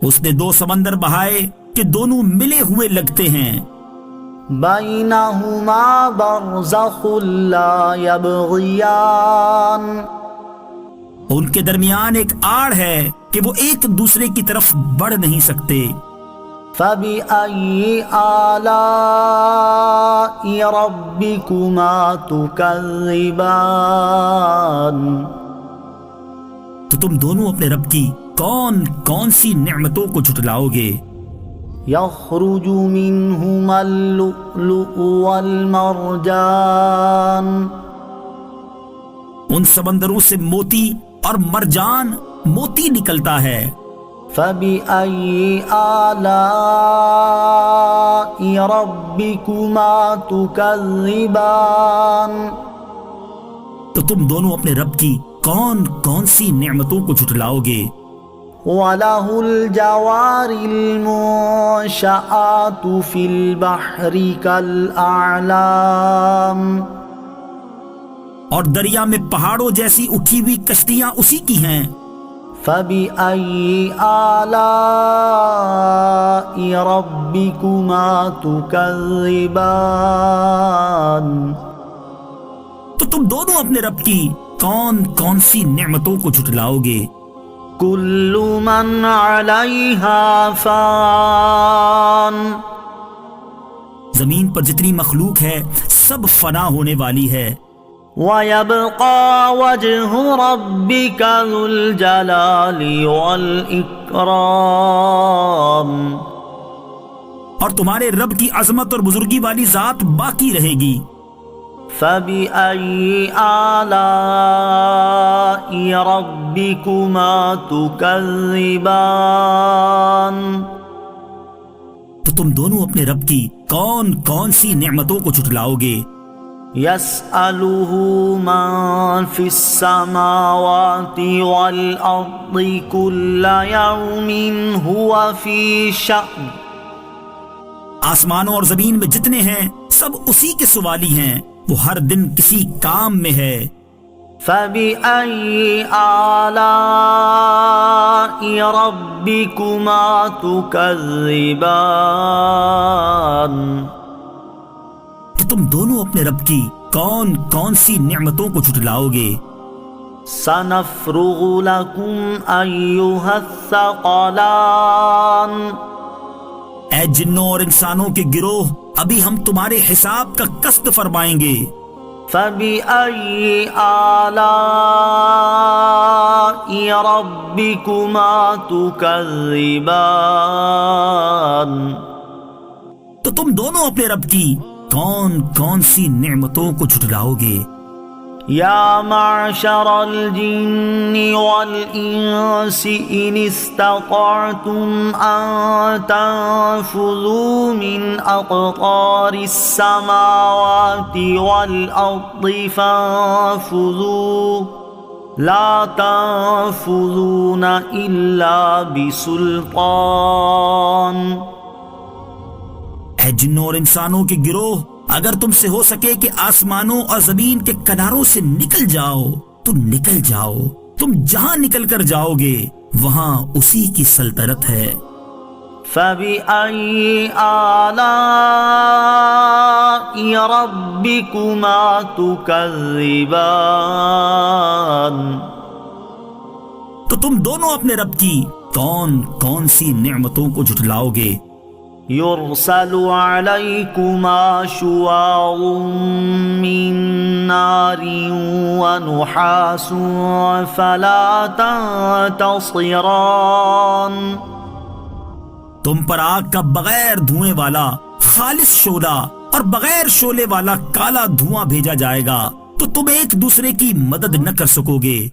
اس نے دو سمندر بہائے کہ دونوں ملے ہوئے لگتے ہیں۔ بینہما برزخ لا یبغیان، ان کے درمیان ایک آڑ ہے کہ وہ ایک دوسرے کی طرف بڑھ نہیں سکتے۔ فبأي آلاء ربكما تكذبان، تو تم دونوں اپنے رب کی کون کون سی نعمتوں کو جھٹلاؤ گے؟ يخرج منهما اللؤلؤ والمرجان، ان سمندروں سے موتی اور مرجان موتی نکلتا ہے۔ فبأي آلاء ربكما تكذبان، تو تم دونوں اپنے رب کی کون کون سی نعمتوں کو جھٹلاؤ گے؟ وَلَهُ الْجَوَارِ الْمُنشَآتُ فِي الْبَحْرِ كَالْأَعْلَامِ، اور دریا میں پہاڑوں جیسی اٹھی ہوئی کشتیاں اسی کی ہیں۔ فبأي آلاء ربكما تكذبان، تو تم دونوں اپنے رب کی کون کون سی نعمتوں کو جھٹلاؤ گے؟ كل من عليها فان، زمین پر جتنی مخلوق ہے سب فنا ہونے والی ہے۔ وَيَبْقَى وَجْهُ رَبِّكَ ذُو الْجَلَالِ وَالْإِكْرَامِ، اور تمہارے رب کی عظمت اور بزرگی والی ذات باقی رہے گی۔ فَبِأَيِّ آلَاءِ رَبِّكُمَا تُكَذِّبَانِ، تو تم دونوں اپنے رب کی کون کون سی نعمتوں کو جھٹلاؤ گے؟ يَسْأَلُهُ مَن فِي السَّمَاوَاتِ وَالْأَرْضِ كُلَّ يَوْمٍ هُوَ فِي شَأْنٍ، آسمانوں اور زمین میں جتنے ہیں سب اسی کے سوالی ہیں، وہ ہر دن کسی کام میں ہے۔ فَبِأَيِّ آلَاءِ رَبِّكُمَا تُكَذِّبَانِ، تو تم دونوں اپنے رب کی کون کون سی نعمتوں کو جھٹلاؤ گے؟ سَنَفْرُغُ لَكُمْ أَيُّهَ الثَّقَلَانِ، اے جنوں اور انسانوں کے گروہ، ابھی ہم تمہارے حساب کا قسط فرمائیں گے۔ فَبِأَيِّ آلَاءِ رَبِّكُمَا تُكَذِّبَانِ، تو تم دونوں اپنے رب کی کون کون سی نعمتوں کو جھٹلاؤ گے؟ یا معشر الجن والانس ان استطعتم ان تنفذوا من اقطار السماوات والارض فانفذوا لا تنفذون الا بسلطان۔ اے جنوں اور انسانوں کے گروہ، اگر تم سے ہو سکے کہ آسمانوں اور زمین کے کناروں سے نکل جاؤ تو نکل جاؤ، تم جہاں نکل کر جاؤ گے وہاں اسی کی سلطنت ہے۔ فبأي آلاء ربكما تكذبان؟ تو تم دونوں اپنے رب کی کون کون سی نعمتوں کو جھٹلاؤ گے؟ يرسل عليكما شواظ من نار ونحاس فلا تنتصران۔ تم پر آگ کا بغیر دھوئیں والا خالص شعلہ اور بغیر شعلے والا کالا دھواں بھیجا جائے گا تو تم ایک دوسرے کی مدد نہ کر سکو گے۔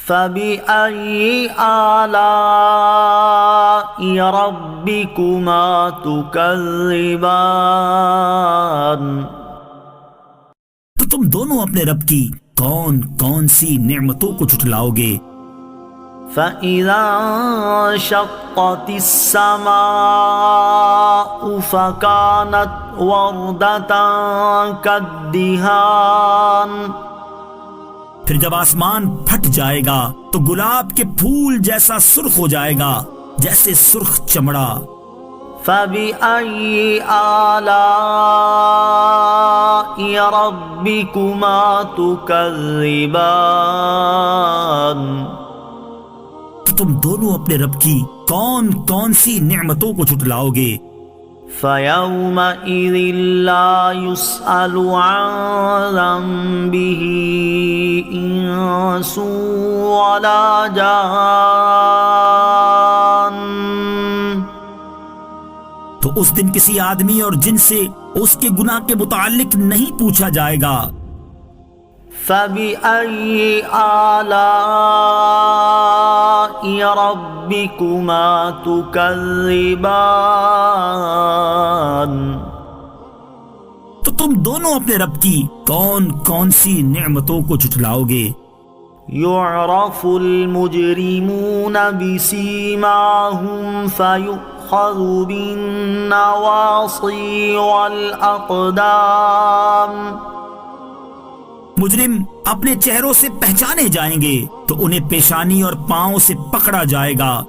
فبأي آلاء ربكما تكذبان؟ تو تم دونوں اپنے رب کی کون کون سی نعمتوں کو جھٹلاؤ گے؟ فإذا انشقت السماء فكانت وردة كالدهان۔ پھر جب آسمان پھٹ جائے گا تو گلاب کے پھول جیسا سرخ ہو جائے گا جیسے سرخ چمڑا۔ فبأي آلاء ربكما تكذبان؟ تو تم دونوں اپنے رب کی کون کون سی نعمتوں کو جھٹلاؤ گے؟ فَيَوْمَئِذٍ لَا يُسْأَلُ عَنْ ذَنبِهِ إِنسٌ وَلَا جَانٌّ۔ تو اس دن کسی آدمی اور جن سے اس کے گناہ کے متعلق نہیں پوچھا جائے گا۔ فَبِأَيِّ آلَاءِ رَبِّكُمَا تُكَذِّبَانِ؟ تو تم دونوں اپنے رب کی کون کون سی نعمتوں کو جھٹلاؤ گے؟ يُعْرَفُ الْمُجْرِمُونَ بِسِيمَاهُمْ فَيُؤْخَذُ بِالنَّوَاصِي وَالْأَقْدَامِ۔ مجرم اپنے چہروں سے پہچانے جائیں گے تو انہیں پیشانی اور پاؤں سے پکڑا جائے گا۔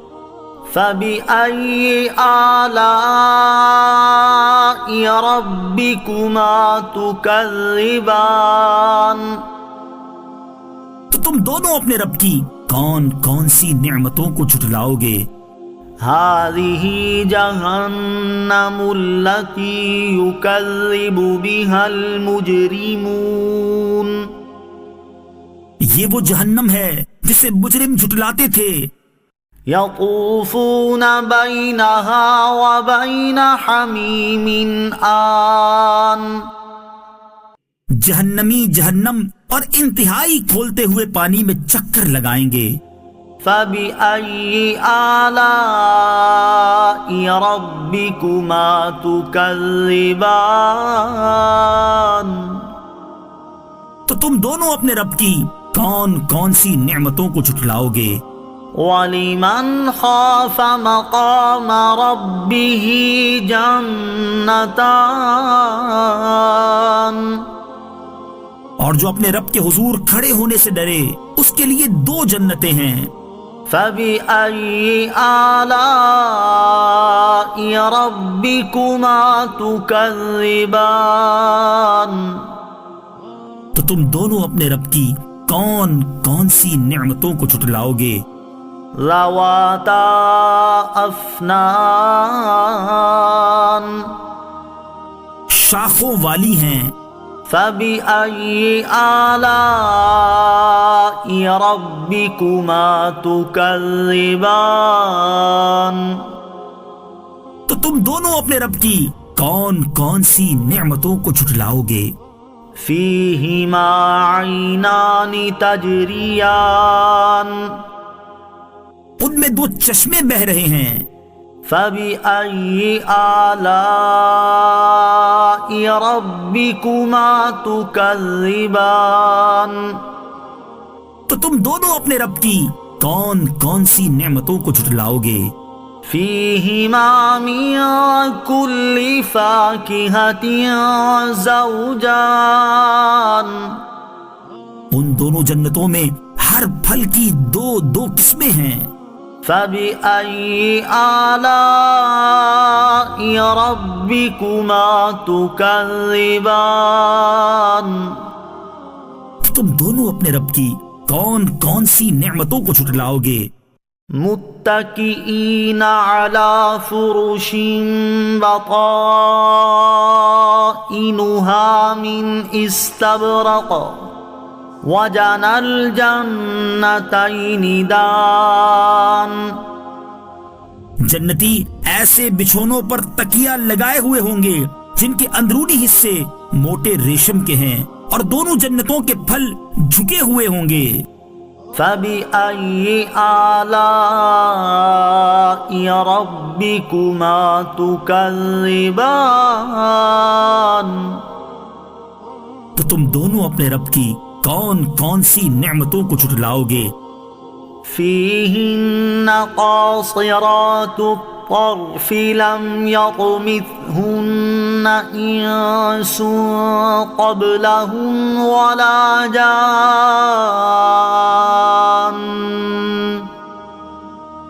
فَبِأَيِّ آلَاءِ رَبِّكُمَا تُكَذِّبَانِ؟ تو تم دونوں اپنے رب کی کون کون سی نعمتوں کو جھٹلاؤ گے؟ هذه جهنم التي يكذب بها المجرمون۔ یہ وہ جہنم ہے جسے مجرم جھٹلاتے تھے۔ يطوفون بينها وبين حميم آن۔ جہنمی جہنم اور انتہائی کھولتے ہوئے پانی میں چکر لگائیں گے۔ فَبِأَيِّ آلَاءِ رَبِّكُمَا تُكَذِّبَانِ؟ تو تم دونوں اپنے رب کی کون کون سی نعمتوں کو جھٹلاؤ گے؟ وَلِمَنْ خَافَ مَقَامَ رَبِّهِ جَنَّتَانِ؟ اور جو اپنے رب کے حضور کھڑے ہونے سے ڈرے اس کے لیے دو جنتیں ہیں۔ فَبِأَيِّ آلَاءِ رَبِّكُمَا تُكَذِّبَانِ؟ تو تم دونوں اپنے رب کی کون کون سی نعمتوں کو جھٹلاؤ گے؟ ذَوَاتَا أَفْنَانٍ، شاخوں والی ہیں۔ فَبِأَيِّ آلَاءِ رَبِّكُمَا تُكَذِّبَانِ؟ تو تم دونوں اپنے رب کی کون کون سی نعمتوں کو جھٹلاؤ گے؟ فِيهِمَا عَيْنَانِ تَجْرِيَانِ، ان میں دو چشمے بہہ رہے ہیں۔ فَبِأَيِّ آلَاءِ رَبِّكُمَا تُكَذِّبَانِ؟ تو تم دونوں اپنے رب کی کون کون سی نعمتوں کو جھٹلاؤ گے؟ فِيهِمَا مِن كُلِّ فَاكِهَةٍ زَوْجَانِ، ان دونوں جنتوں میں ہر پھل کی دو دو قسمیں ہیں۔ فبأي آلاء ربكما تكذبان تم دونوں اپنے رب کی کون کون سی نعمتوں کو جھٹلاؤ گے؟ متكئين على فرش بطائنها من استبرق وجنى الجنتين دان جنتی ایسے بچھونوں پر تکیہ لگائے ہوئے ہوں گے جن کے اندرونی حصے موٹے ریشم کے ہیں، اور دونوں جنتوں کے پھل جھکے ہوئے ہوں گے۔ فبأي آلاء ربكما تكذبان تو تم دونوں اپنے رب کی کون کون سی نعمتوں کو جھٹلاؤ گے؟ فيهن قاصرات الطرف لم يطمثهن إنس قبلهم ولا جان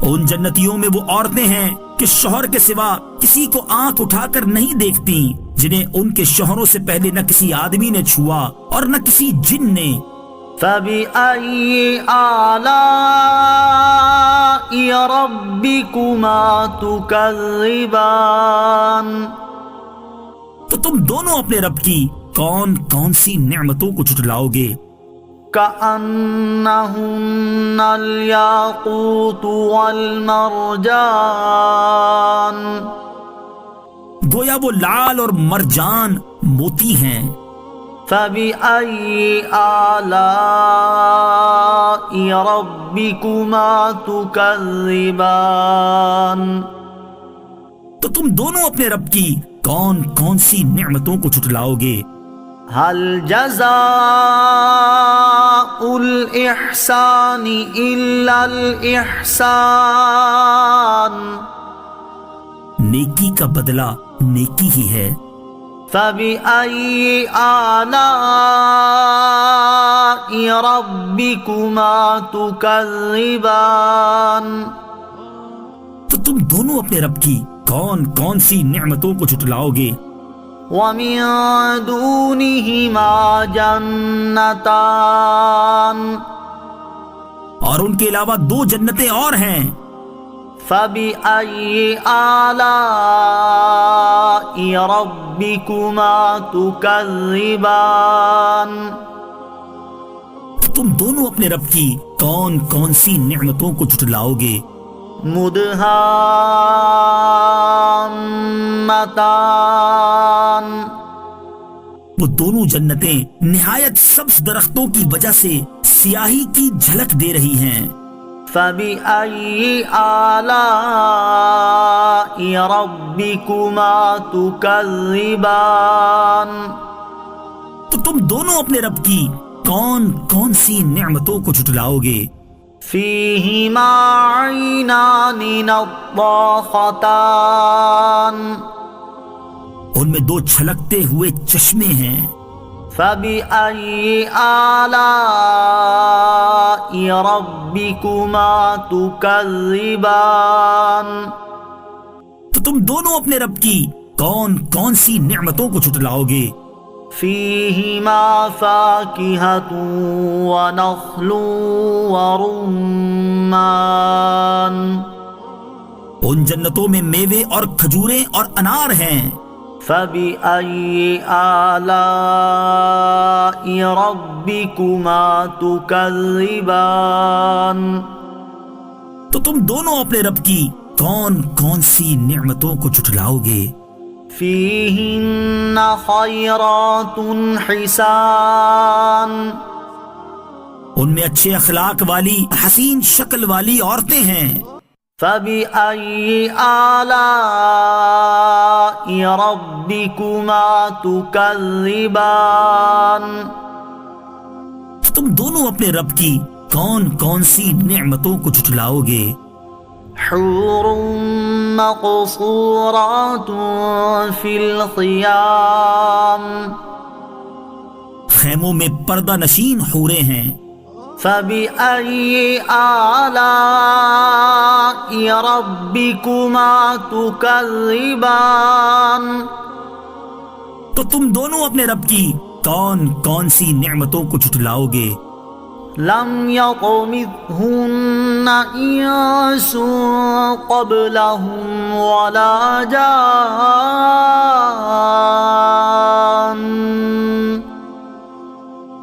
ان جنتیوں میں وہ عورتیں ہیں کہ شوہر کے سوا کسی کو آنکھ اٹھا کر نہیں دیکھتی، جنہیں ان کے شوہروں سے پہلے نہ کسی آدمی نے چھوا اور نہ کسی جن نے۔ فبأي آلاء ربكما تكذبان تو تم دونوں اپنے رب کی کون کون سی نعمتوں کو جھٹلاؤ گے؟ كأنهن الياقوت والمرجان گویا وہ لال اور مرجان موتی ہیں۔ فبأي آلاء ربكما تكذبان تو تم دونوں اپنے رب کی کون کون سی نعمتوں کو جھٹلاؤ گے؟ هل جزاء الإحسان إلا الإحسان نیکی کا بدلہ نیکی ہی ہے۔ فبأي آلاء ربكما تكذبان تو تم دونوں اپنے رب کی کون کون سی نعمتوں کو جھٹلاؤ گے؟ ومن دونهما جنتان اور ان کے علاوہ دو جنتیں اور ہیں۔ فبأي آلاء ربكما تكذبان تو تم دونوں اپنے رب کی کون کون سی نعمتوں کو جھٹلاؤ گے؟ مدہامتان وہ دونوں جنتیں نہایت سبز درختوں کی وجہ سے سیاہی کی جھلک دے رہی ہیں۔ فبأي آلاء ربكما تكذبان تو تم دونوں اپنے رب کی کون کون سی نعمتوں کو جھٹلاؤ گے؟ فيهما عينان نضاختان ان میں دو چھلکتے ہوئے چشمے ہیں۔ فبأي آلاء ربكما تكذبان تو تم دونوں اپنے رب کی کون کون سی نعمتوں کو جھٹلاؤ گے؟ فيهما فاكهة ونخل ورمان ان جنتوں میں میوے اور کھجوریں اور انار ہیں۔ فبأي آلاء ربكما تكذبان تو تم دونوں اپنے رب کی کون کون سی نعمتوں کو جھٹلاؤ گے؟ فيهن خيرات حسان ان میں اچھے اخلاق والی حسین شکل والی عورتیں ہیں۔ فبأي آلاء ربكما تكذبان تو تم دونوں اپنے رب کی کون کون سی نعمتوں کو جھٹلاؤ گے؟ حور مقصورات في الخيام خیموں میں پردہ نشین حوریں ہیں۔ فبأي آلاء ربكما تكذبان تو تم دونوں اپنے رب کی کون کون سی نعمتوں کو جھٹلاؤ گے؟ لم يطمثهن إنس قبلهم ولا جان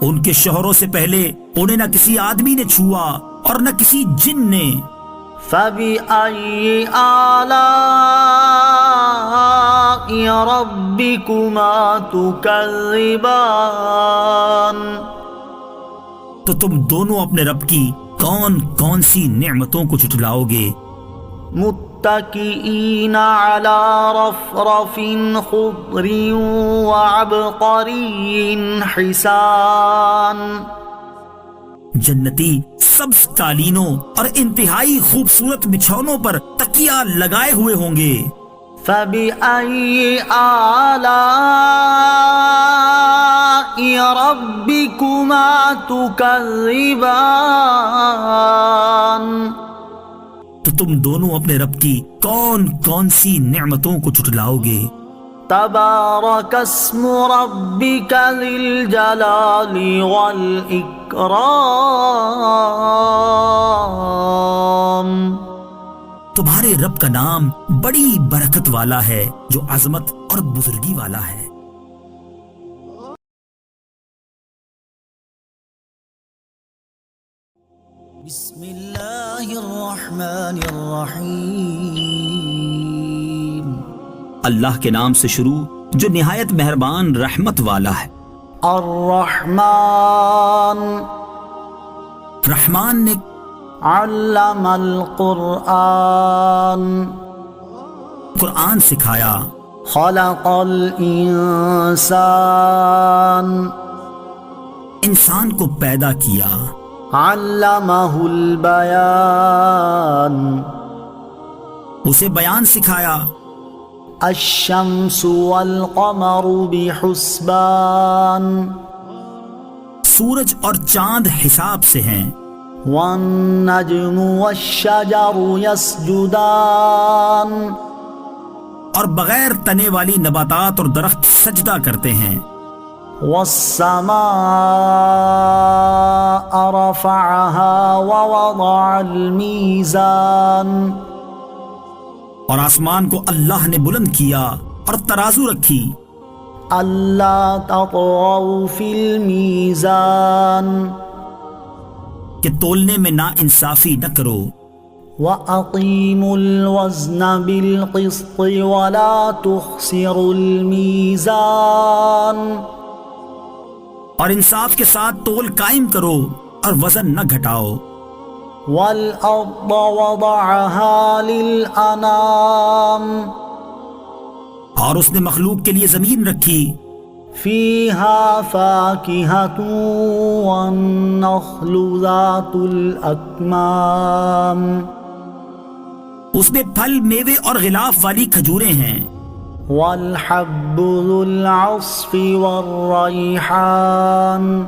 ان کے شوہروں سے پہلے انہیں نہ کسی آدمی نے چھوا اور نہ کسی جن نے۔ فبأي آلاء ربكما تكذبان تو تم دونوں اپنے رب کی کون کون سی نعمتوں کو جھٹلاؤ گے؟ متكئين على رفرف خضر وعبقري حسان جنتی سبز قالینوں اور انتہائی خوبصورت بچھونوں پر تکیہ لگائے ہوئے ہوں گے۔ فبأي آلاء ربكما تكذبان تو تم دونوں اپنے رب کی کون کون سی نعمتوں کو جھٹلاؤ گے؟ تبارك اسم ربك ذي الجلال والإكرام تمہارے رب کا نام بڑی برکت والا ہے جو عظمت اور بزرگی والا ہے۔ بسم اللہ الرحمن الرحیم اللہ کے نام سے شروع جو نہایت مہربان رحمت والا ہے۔ الرحمن رحمان نے علم القرآن قرآن سکھایا۔ خلق الانسان انسان کو پیدا کیا۔ علمہ البیان اسے بیان سکھایا۔ الشمس والقمر بحسبان سورج اور چاند حساب سے ہیں۔ والنجم والشجر يسجدان اور بغیر تنے والی نباتات اور درخت سجدہ کرتے ہیں۔ والسماء رفعها ووضع الميزان اور آسمان کو اللہ نے بلند کیا اور ترازو رکھی۔ ألا تطغوا في الميزان کہ تولنے میں نا انصافی نہ کرو۔ وَأَقِيمُوا الْوَزْنَ بِالْقِسْطِ وَلَا تُخْسِرُوا الْمِيزَانَ اور انصاف کے ساتھ تول قائم کرو اور وزن نہ گھٹاؤ۔ وَالْأَرْضَ وَضَعَهَا لِلْأَنَامِ اور اس نے مخلوق کے لیے زمین رکھی۔ فِيهَا فَاكِهَةٌ وَالنَّخْلُ ذَاتُ الْأَكْمَامِ اس میں پھل میوے اور غلاف والی کھجوریں ہیں۔ وَالْحَبُّ ذُو الْعَصْفِ وَالرَّيْحَانِ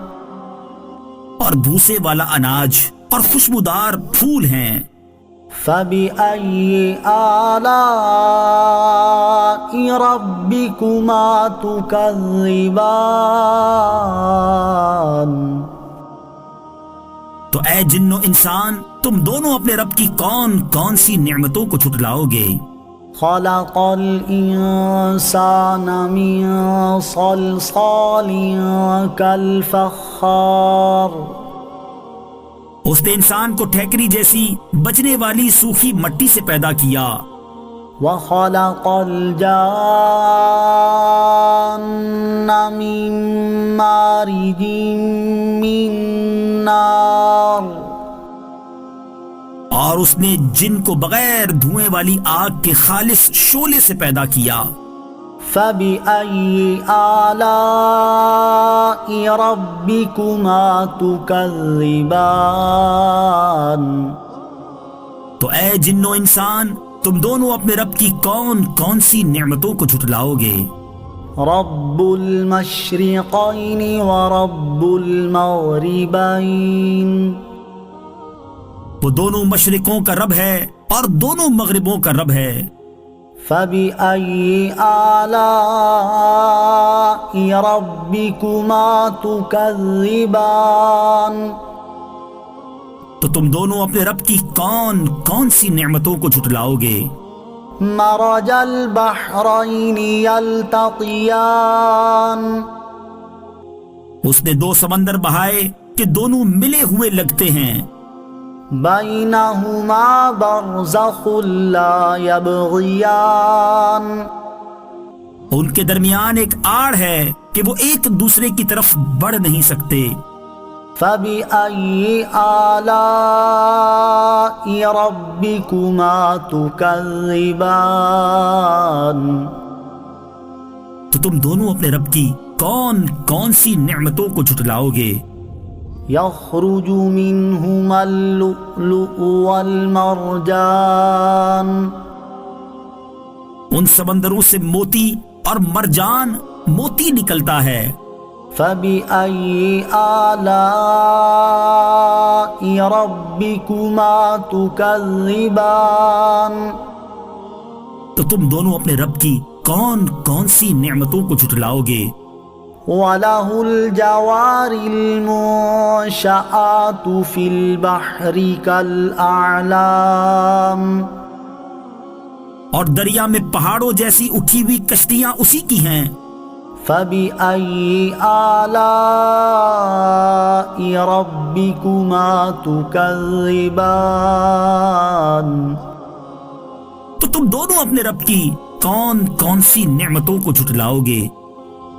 اور بھوسے والا اناج اور خوشبودار پھول ہیں۔ فَبِأَيِّ آلَاءِ رَبِّكُمَا تُكَذِّبَانِ تو اے جن و انسان تم دونوں اپنے رب کی کون کون سی نعمتوں کو جھٹلاؤ گے؟ خَلَقَ الْإِنسَانَ مِنْ صَلْصَالٍ كَالْفَخَّارِ اس نے انسان کو ٹھیکری جیسی بجنے والی سوکھی مٹی سے پیدا کیا۔ وَخَلَقَ الْجَانَّ مِن مَّارِجٍ مِّن نَّارٍ اور اس نے جن کو بغیر دھوئیں والی آگ کے خالص شعلے سے پیدا کیا۔ فَبِأَيِّ آلَاءِ رَبِّكُمَا تُكَذِّبَانِ تو اے جن و انسان تم دونوں اپنے رب کی کون کون سی نعمتوں کو جھٹلاؤ گے؟ رب المشرقين ورب المغربين وہ دونوں مشرقوں کا رب ہے اور دونوں مغربوں کا رب ہے. فبأي آلاء ربكما تكذبان تو تم دونوں اپنے رب کی کون کون سی نعمتوں کو جھٹلاؤ گے؟ مرج البحرين يلتقيان اس نے دو سمندر بہائے کہ دونوں ملے ہوئے لگتے ہیں. بينهما برزخ لا يبغيان ان کے درمیان ایک آڑ ہے کہ وہ ایک دوسرے کی طرف بڑھ نہیں سکتے. فبأي آلاء ربكما تكذبان تو تم دونوں اپنے رب کی کون کون سی نعمتوں کو جھٹلاؤ گے؟ يخرج منهما اللؤلؤ والمرجان ان سمندروں سے موتی اور مرجان موتی نکلتا ہے. فبأي آلاء ربكما تكذبان تو تم دونوں اپنے رب کی کون کون سی نعمتوں کو جھٹلاؤ گے؟ وَلَهُ الْجَوَارِ الْمُنشَآتُ فِي الْبَحْرِ كَالْأَعْلَامِ اور دریا میں پہاڑوں جیسی اٹھی ہوئی کشتیاں اسی کی ہیں. فَبِأَيِّ آلَاءِ رَبِّكُمَا تُكَذِّبَانِ تو تم دونوں اپنے رب کی کون کون سی نعمتوں کو جھٹلاؤ گے؟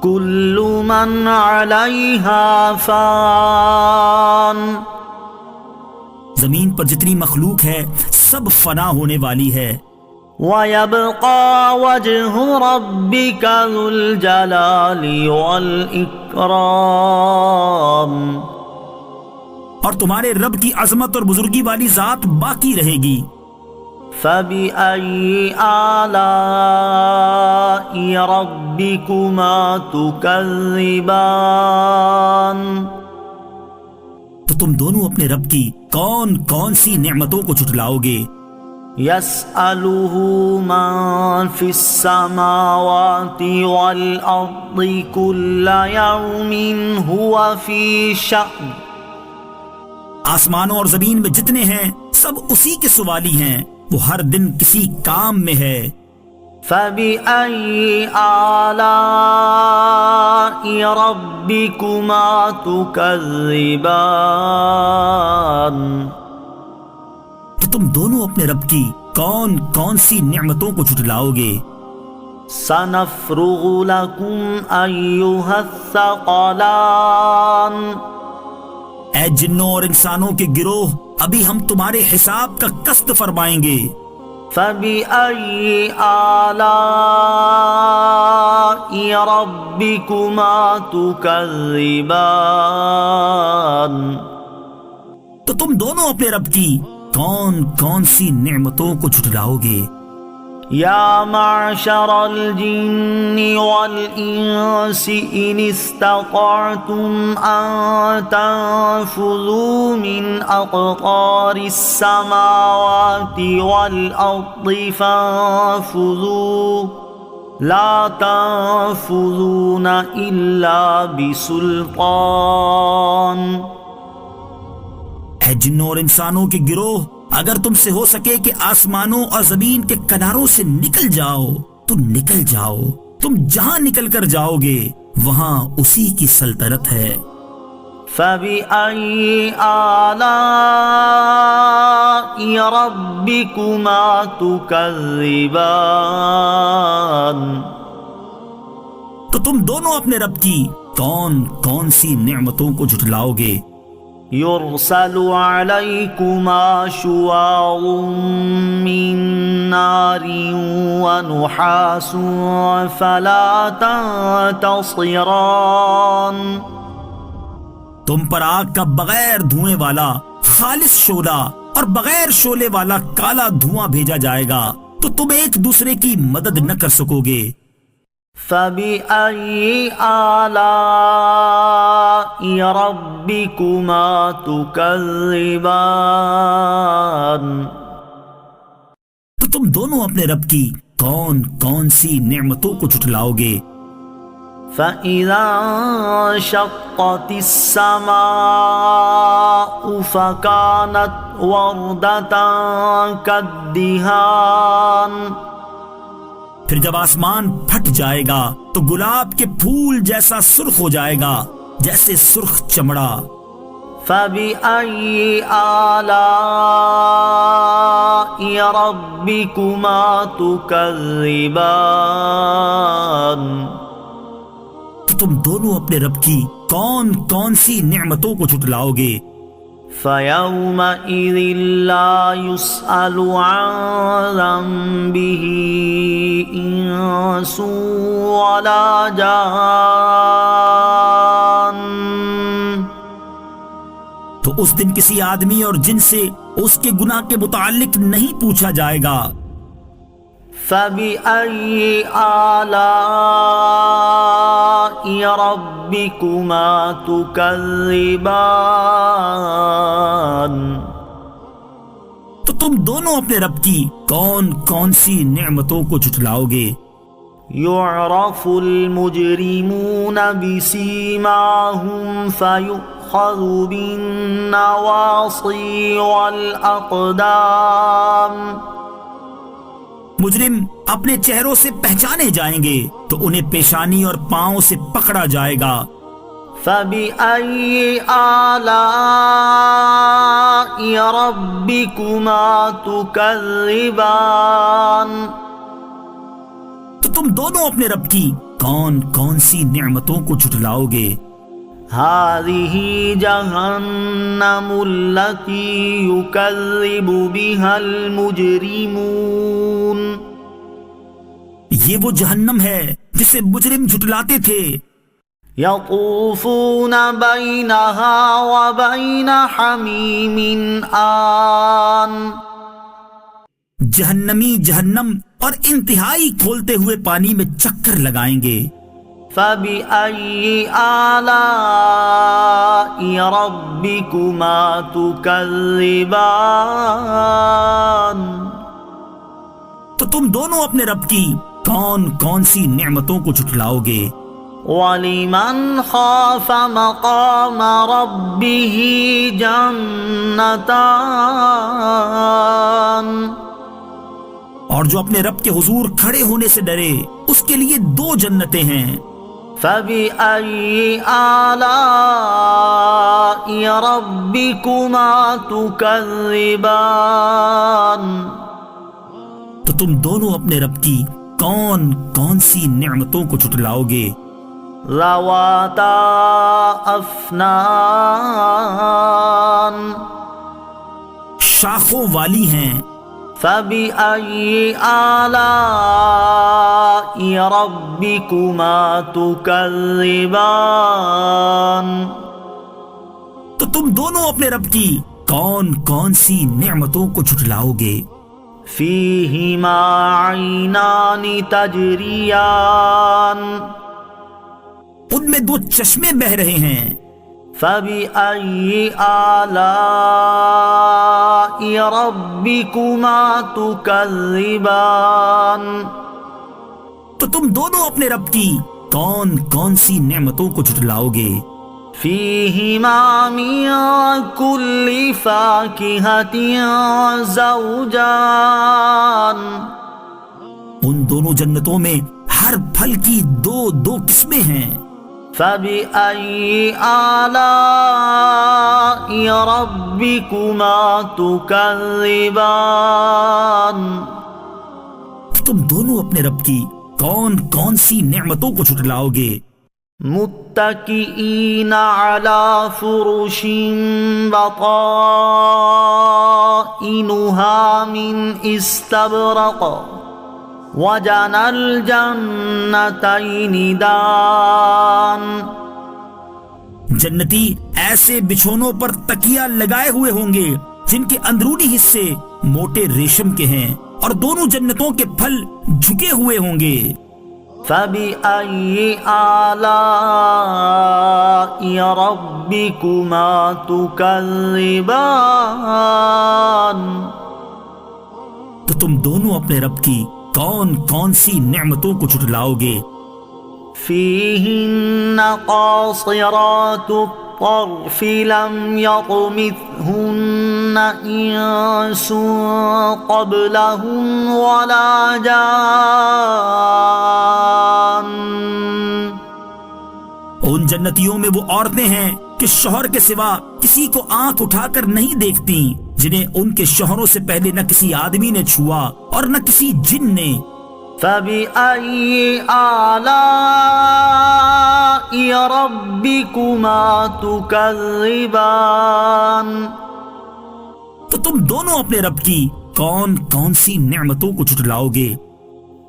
كل من عليها فان زمین پر جتنی مخلوق ہے سب فنا ہونے والی ہے. ويبقى وجه ربك ذو الجلال والإكرام اور تمہارے رب کی عظمت اور بزرگی والی ذات باقی رہے گی. فبأي آلاء ربكما تكذبان تو تم دونوں اپنے رب کی کون کون سی نعمتوں کو جھٹلاؤ گے؟ يسأله من في السماوات والأرض كل يوم هو في شأن آسمانوں اور زمین میں جتنے ہیں سب اسی کے سوالی ہیں، وہ ہر دن کسی کام میں ہے. فبأي آلاء ربكما تكذبان تو تم دونوں اپنے رب کی کون کون سی نعمتوں کو جھٹلاؤ گے؟ سنفرغ لكم أيها الثقلان اے جنوں اور انسانوں کے گروہ، ابھی ہم تمہارے حساب کا قسط فرمائیں گے. فبأي آلاء ربكما تكذبان تو تم دونوں اپنے رب کی کون کون سی نعمتوں کو جھٹلاؤ گے؟ يا معشر الجن والإنس إن استطعتم أن تنفذوا من أقطار السماوات والأرض فانفذوا لا تنفذون إلا بسلطان. اے جنوں اور انسانوں کے گروہ، اگر تم سے ہو سکے کہ آسمانوں اور زمین کے کناروں سے نکل جاؤ تو نکل جاؤ. تم جہاں نکل کر جاؤ گے وہاں اسی کی سلطنت ہے. فبأي آلاء ربكما تكذبان تو تم دونوں اپنے رب کی کون کون سی نعمتوں کو جھٹلاؤ گے؟ يرسل عليكما شواظ من نار ونحاس فلا تنتصران تم پر آگ کا بغیر دھوئیں والا خالص شعلہ اور بغیر شعلے والا کالا دھواں بھیجا جائے گا تو تم ایک دوسرے کی مدد نہ کر سکو گے. فبأي آلاء ربكما تكذبان؟ تو تم دونوں اپنے رب کی کون کون سی نعمتوں کو جھٹلاؤ گے؟ فَإِذَا انشَقَّتِ السَّمَاءُ فَكَانَتْ وَرْدَةً كَالدِّهَانِ، پھر جب آسمان پھٹ جائے گا تو گلاب کے پھول جیسا سرخ ہو جائے گا جیسے سرخ چمڑا۔ فَبِأَيِّ آلَاءِ رَبِّكُمَا تُكَذِّبَانِ؟ تو تم دونوں اپنے رب کی کون کون سی نعمتوں کو جھٹلاؤ گے؟ فَيَوْمَئِذٍ لَا يُسْأَلُ عَنْ ذَنبِهِ إِنسٌ وَلَا جَانٌّ، تو اس دن کسی آدمی اور جن سے اس کے گناہ کے متعلق نہیں پوچھا جائے گا۔ فَبِأَيِّ آلَاءِ رَبِّكُمَا تُكَذِّبَانِ؟ تو تم دونوں اپنے رب کی کون کون سی نعمتوں کو جھٹلاؤ گے؟ يُعْرَفُ الْمُجْرِمُونَ بِسِيمَاهُمْ فَيُؤْخَذُ بِالنَّوَاصِي وَالْأَقْدَامِ، مجرم اپنے چہروں سے پہچانے جائیں گے تو انہیں پیشانی اور پاؤں سے پکڑا جائے گا۔ فَبِأَيِّ آلَاءِ رَبِّكُمَا تُكَذِّبَانِ؟ تو تم دونوں اپنے رب کی کون کون سی نعمتوں کو جھٹلاؤ گے؟ هَذِهِ جَهَنَّمُ الَّتِي يُكَذِّبُ بِهَا الْمُجْرِمُونَ، یہ وہ جہنم ہے جسے مجرم جھٹلاتے تھے۔ يَطُوفُونَ بَيْنَهَا وَبَيْنَ حَمِيمٍ آن، جہنمی جہنم اور انتہائی کھولتے ہوئے پانی میں چکر لگائیں گے۔ فَبِأَيِّ آلَاءِ رَبِّكُمَا تُكَذِّبَانِ؟ تو تم دونوں اپنے رب کی کون کون سی نعمتوں کو جھٹلاؤ گے؟ وَلِمَنْ خَافَ مَقَامَ رَبِّهِ جَنَّتَانِ، اور جو اپنے رب کے حضور کھڑے ہونے سے ڈرے اس کے لیے دو جنتیں ہیں۔ فَبِأَيِّ آلَاءِ رَبِّكُمَا تُكَذِّبَانِ؟ تو تم دونوں اپنے رب کی کون کون سی نعمتوں کو جھٹلاؤ گے؟ ذَوَاتَا أَفْنَانٍ، شاخوں والی ہیں۔ فَبِأَيِّ آلَاءِ رَبِّكُمَا تُكَذِّبَانِ؟ تو تم دونوں اپنے رب کی کون کون سی نعمتوں کو جھٹلاؤ گے؟ فِيهِمَا عَيْنَانِ تَجْرِيَانِ، ان میں دو چشمے بہہ رہے ہیں۔ فَبِأَيِّ آلَاءِ رَبِّكُمَا تُكَذِّبَانِ؟ تو تم دونوں اپنے رب کی کون کون سی نعمتوں کو جھٹلاؤ گے؟ فِيهِمَا مِن كُلِّ فَاكِهَةٍ زَوْجَانِ، ان دونوں جنتوں میں ہر پھل کی دو دو قسمیں ہیں۔ فَبِأَيِّ آلَاءِ رَبِّكُمَا تُكَذِّبَانِ؟ تم دونوں اپنے رب کی کون کون سی نعمتوں کو جھٹلاؤ گے؟ متكئين على فرش بطائنها من استبرق وجنى الجنتين دان، جنتی ایسے بچھونوں پر تکیہ لگائے ہوئے ہوں گے جن کے اندرونی حصے موٹے ریشم کے ہیں، اور دونوں جنتوں کے پھل جھکے ہوئے ہوں گے۔ فبأي آلاء ربكما تكذبان؟ تو تم دونوں اپنے رب کی کون کون سی نعمتوں کو جھٹلاؤ گے؟ فيهن قاصرات الطرف لم يطمثهن إنس قبلهم ولا جان۔ ان جنتیوں میں وہ عورتیں ہیں کہ شوہر کے سوا کسی کو آنکھ اٹھا کر نہیں دیکھتی، جنہیں ان کے شوہروں سے پہلے نہ کسی آدمی نے چھوا اور نہ کسی جن نے۔ فبأي آلاء ربكما تكذبان؟ تو تم دونوں اپنے رب کی کون کون سی نعمتوں کو جھٹلاؤ گے؟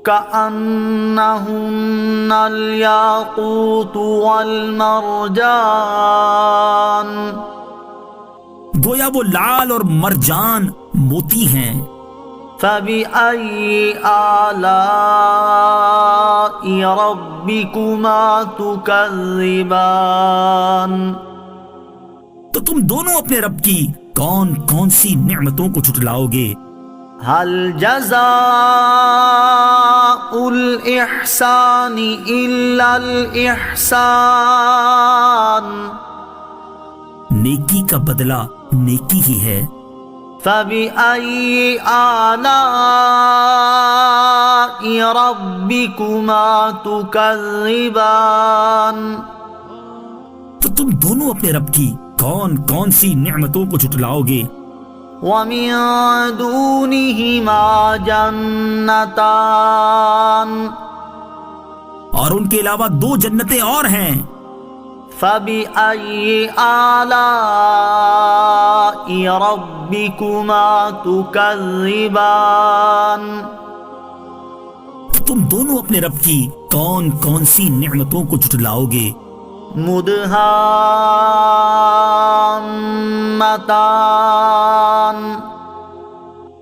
كأنهن الياقوت والمرجان، گویا وہ لال اور مرجان موتی ہیں۔ فبأي آلاء ربكما تكذبان؟ تو تم دونوں اپنے رب کی کون کون سی نعمتوں کو جھٹلاؤ گے؟ هل جزاء الإحسان إلا الإحسان؟ نیکی کا بدلہ نیکی ہی ہے۔ فبأي آلاء ربكما تكذبان؟ تو تم دونوں اپنے رب کی کون کون سی نعمتوں کو جھٹلاؤ گے؟ ومن دونهما جنتان، اور ان کے علاوہ دو جنتیں اور ہیں۔ فبأي آلاء ربكما تكذبان؟ تو تم دونوں اپنے رب کی کون کون سی نعمتوں کو جھٹلاؤ گے؟ مدہامتان،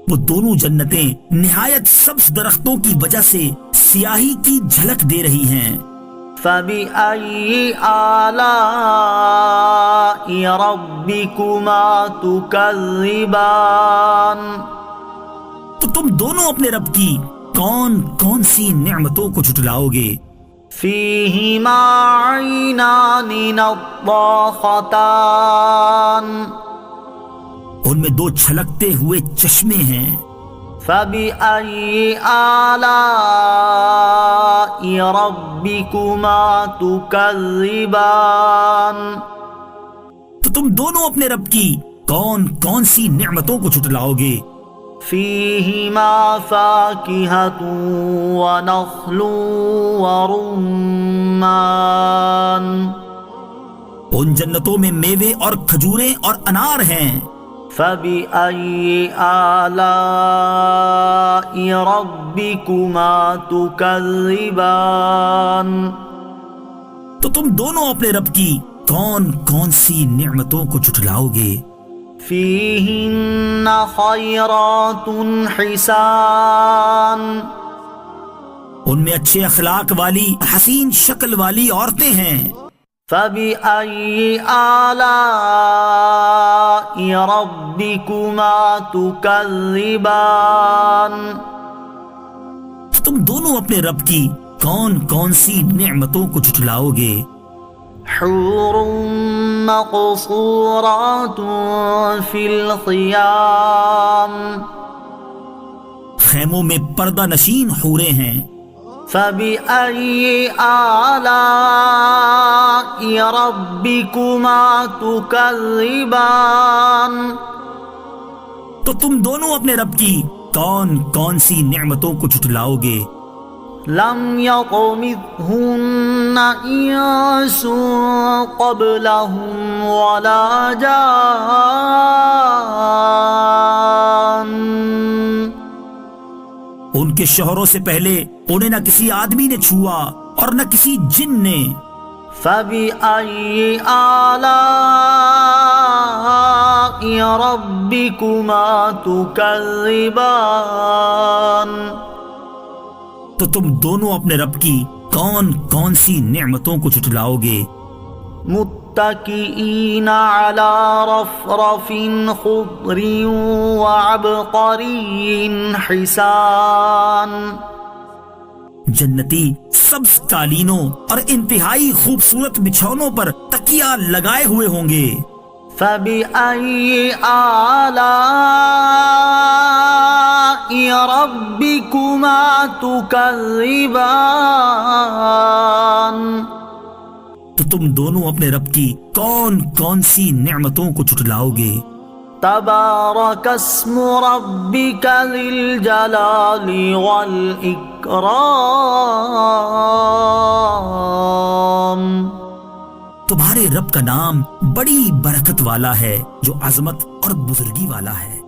وہ دونوں جنتیں نہایت سبز درختوں کی وجہ سے سیاہی کی جھلک دے رہی ہیں۔ فبأي آلاء ربكما تكذبان؟ تو تم دونوں اپنے رب کی کون کون سی نعمتوں کو جھٹلاؤ گے؟ فيهما عينان نضاختان، ان میں دو چھلکتے ہوئے چشمے ہیں۔ فبأي آلاء ربكما تكذبان؟ تو تم دونوں اپنے رب کی کون کون سی نعمتوں کو جھٹلاؤ گے؟ فيهما فاكهة ونخل ورمان، ان جنتوں میں میوے اور کھجوریں اور انار ہیں۔ فبأي آلاء ربكما تكذبان؟ تو تم دونوں اپنے رب کی کون کون سی نعمتوں کو جھٹلاؤ گے؟ فيهن خيرات حسان، ان میں اچھے اخلاق والی حسین شکل والی عورتیں ہیں۔ فبأي آلاء ربكما تكذبان؟ تو تم دونوں اپنے رب کی کون کون سی نعمتوں کو جھٹلاؤ گے؟ حور مقصورات في الخيام، خیموں میں پردہ نشین حوریں ہیں۔ فبأي آلاء ربكما تكذبان؟ تو تم دونوں اپنے رب کی کون کون سی نعمتوں کو جھٹلاؤ گے؟ لم يطمثهن إنس قبلهم ولا جان، ان کے شوہروں سے پہلے انہیں نہ کسی آدمی نے چھوا اور نہ کسی جن نے۔ فبأي آلاء ربكما تكذبان؟ تو تم دونوں اپنے رب کی کون کون سی نعمتوں کو جھٹلاؤ گے؟ متكئين على رفرف خضر وعبقري حسان، جنتی سبز قالینوں اور انتہائی خوبصورت بچھونوں پر تکیہ لگائے ہوئے ہوں گے۔ فبأي آلاء ربكما تكذبان، تو تم دونوں اپنے رب کی کون کون سی نعمتوں کو جھٹلاؤ گے؟ تبارك اسم ربك ذي الجلال والإكرام، تمہارے رب کا نام بڑی برکت والا ہے جو عظمت اور بزرگی والا ہے۔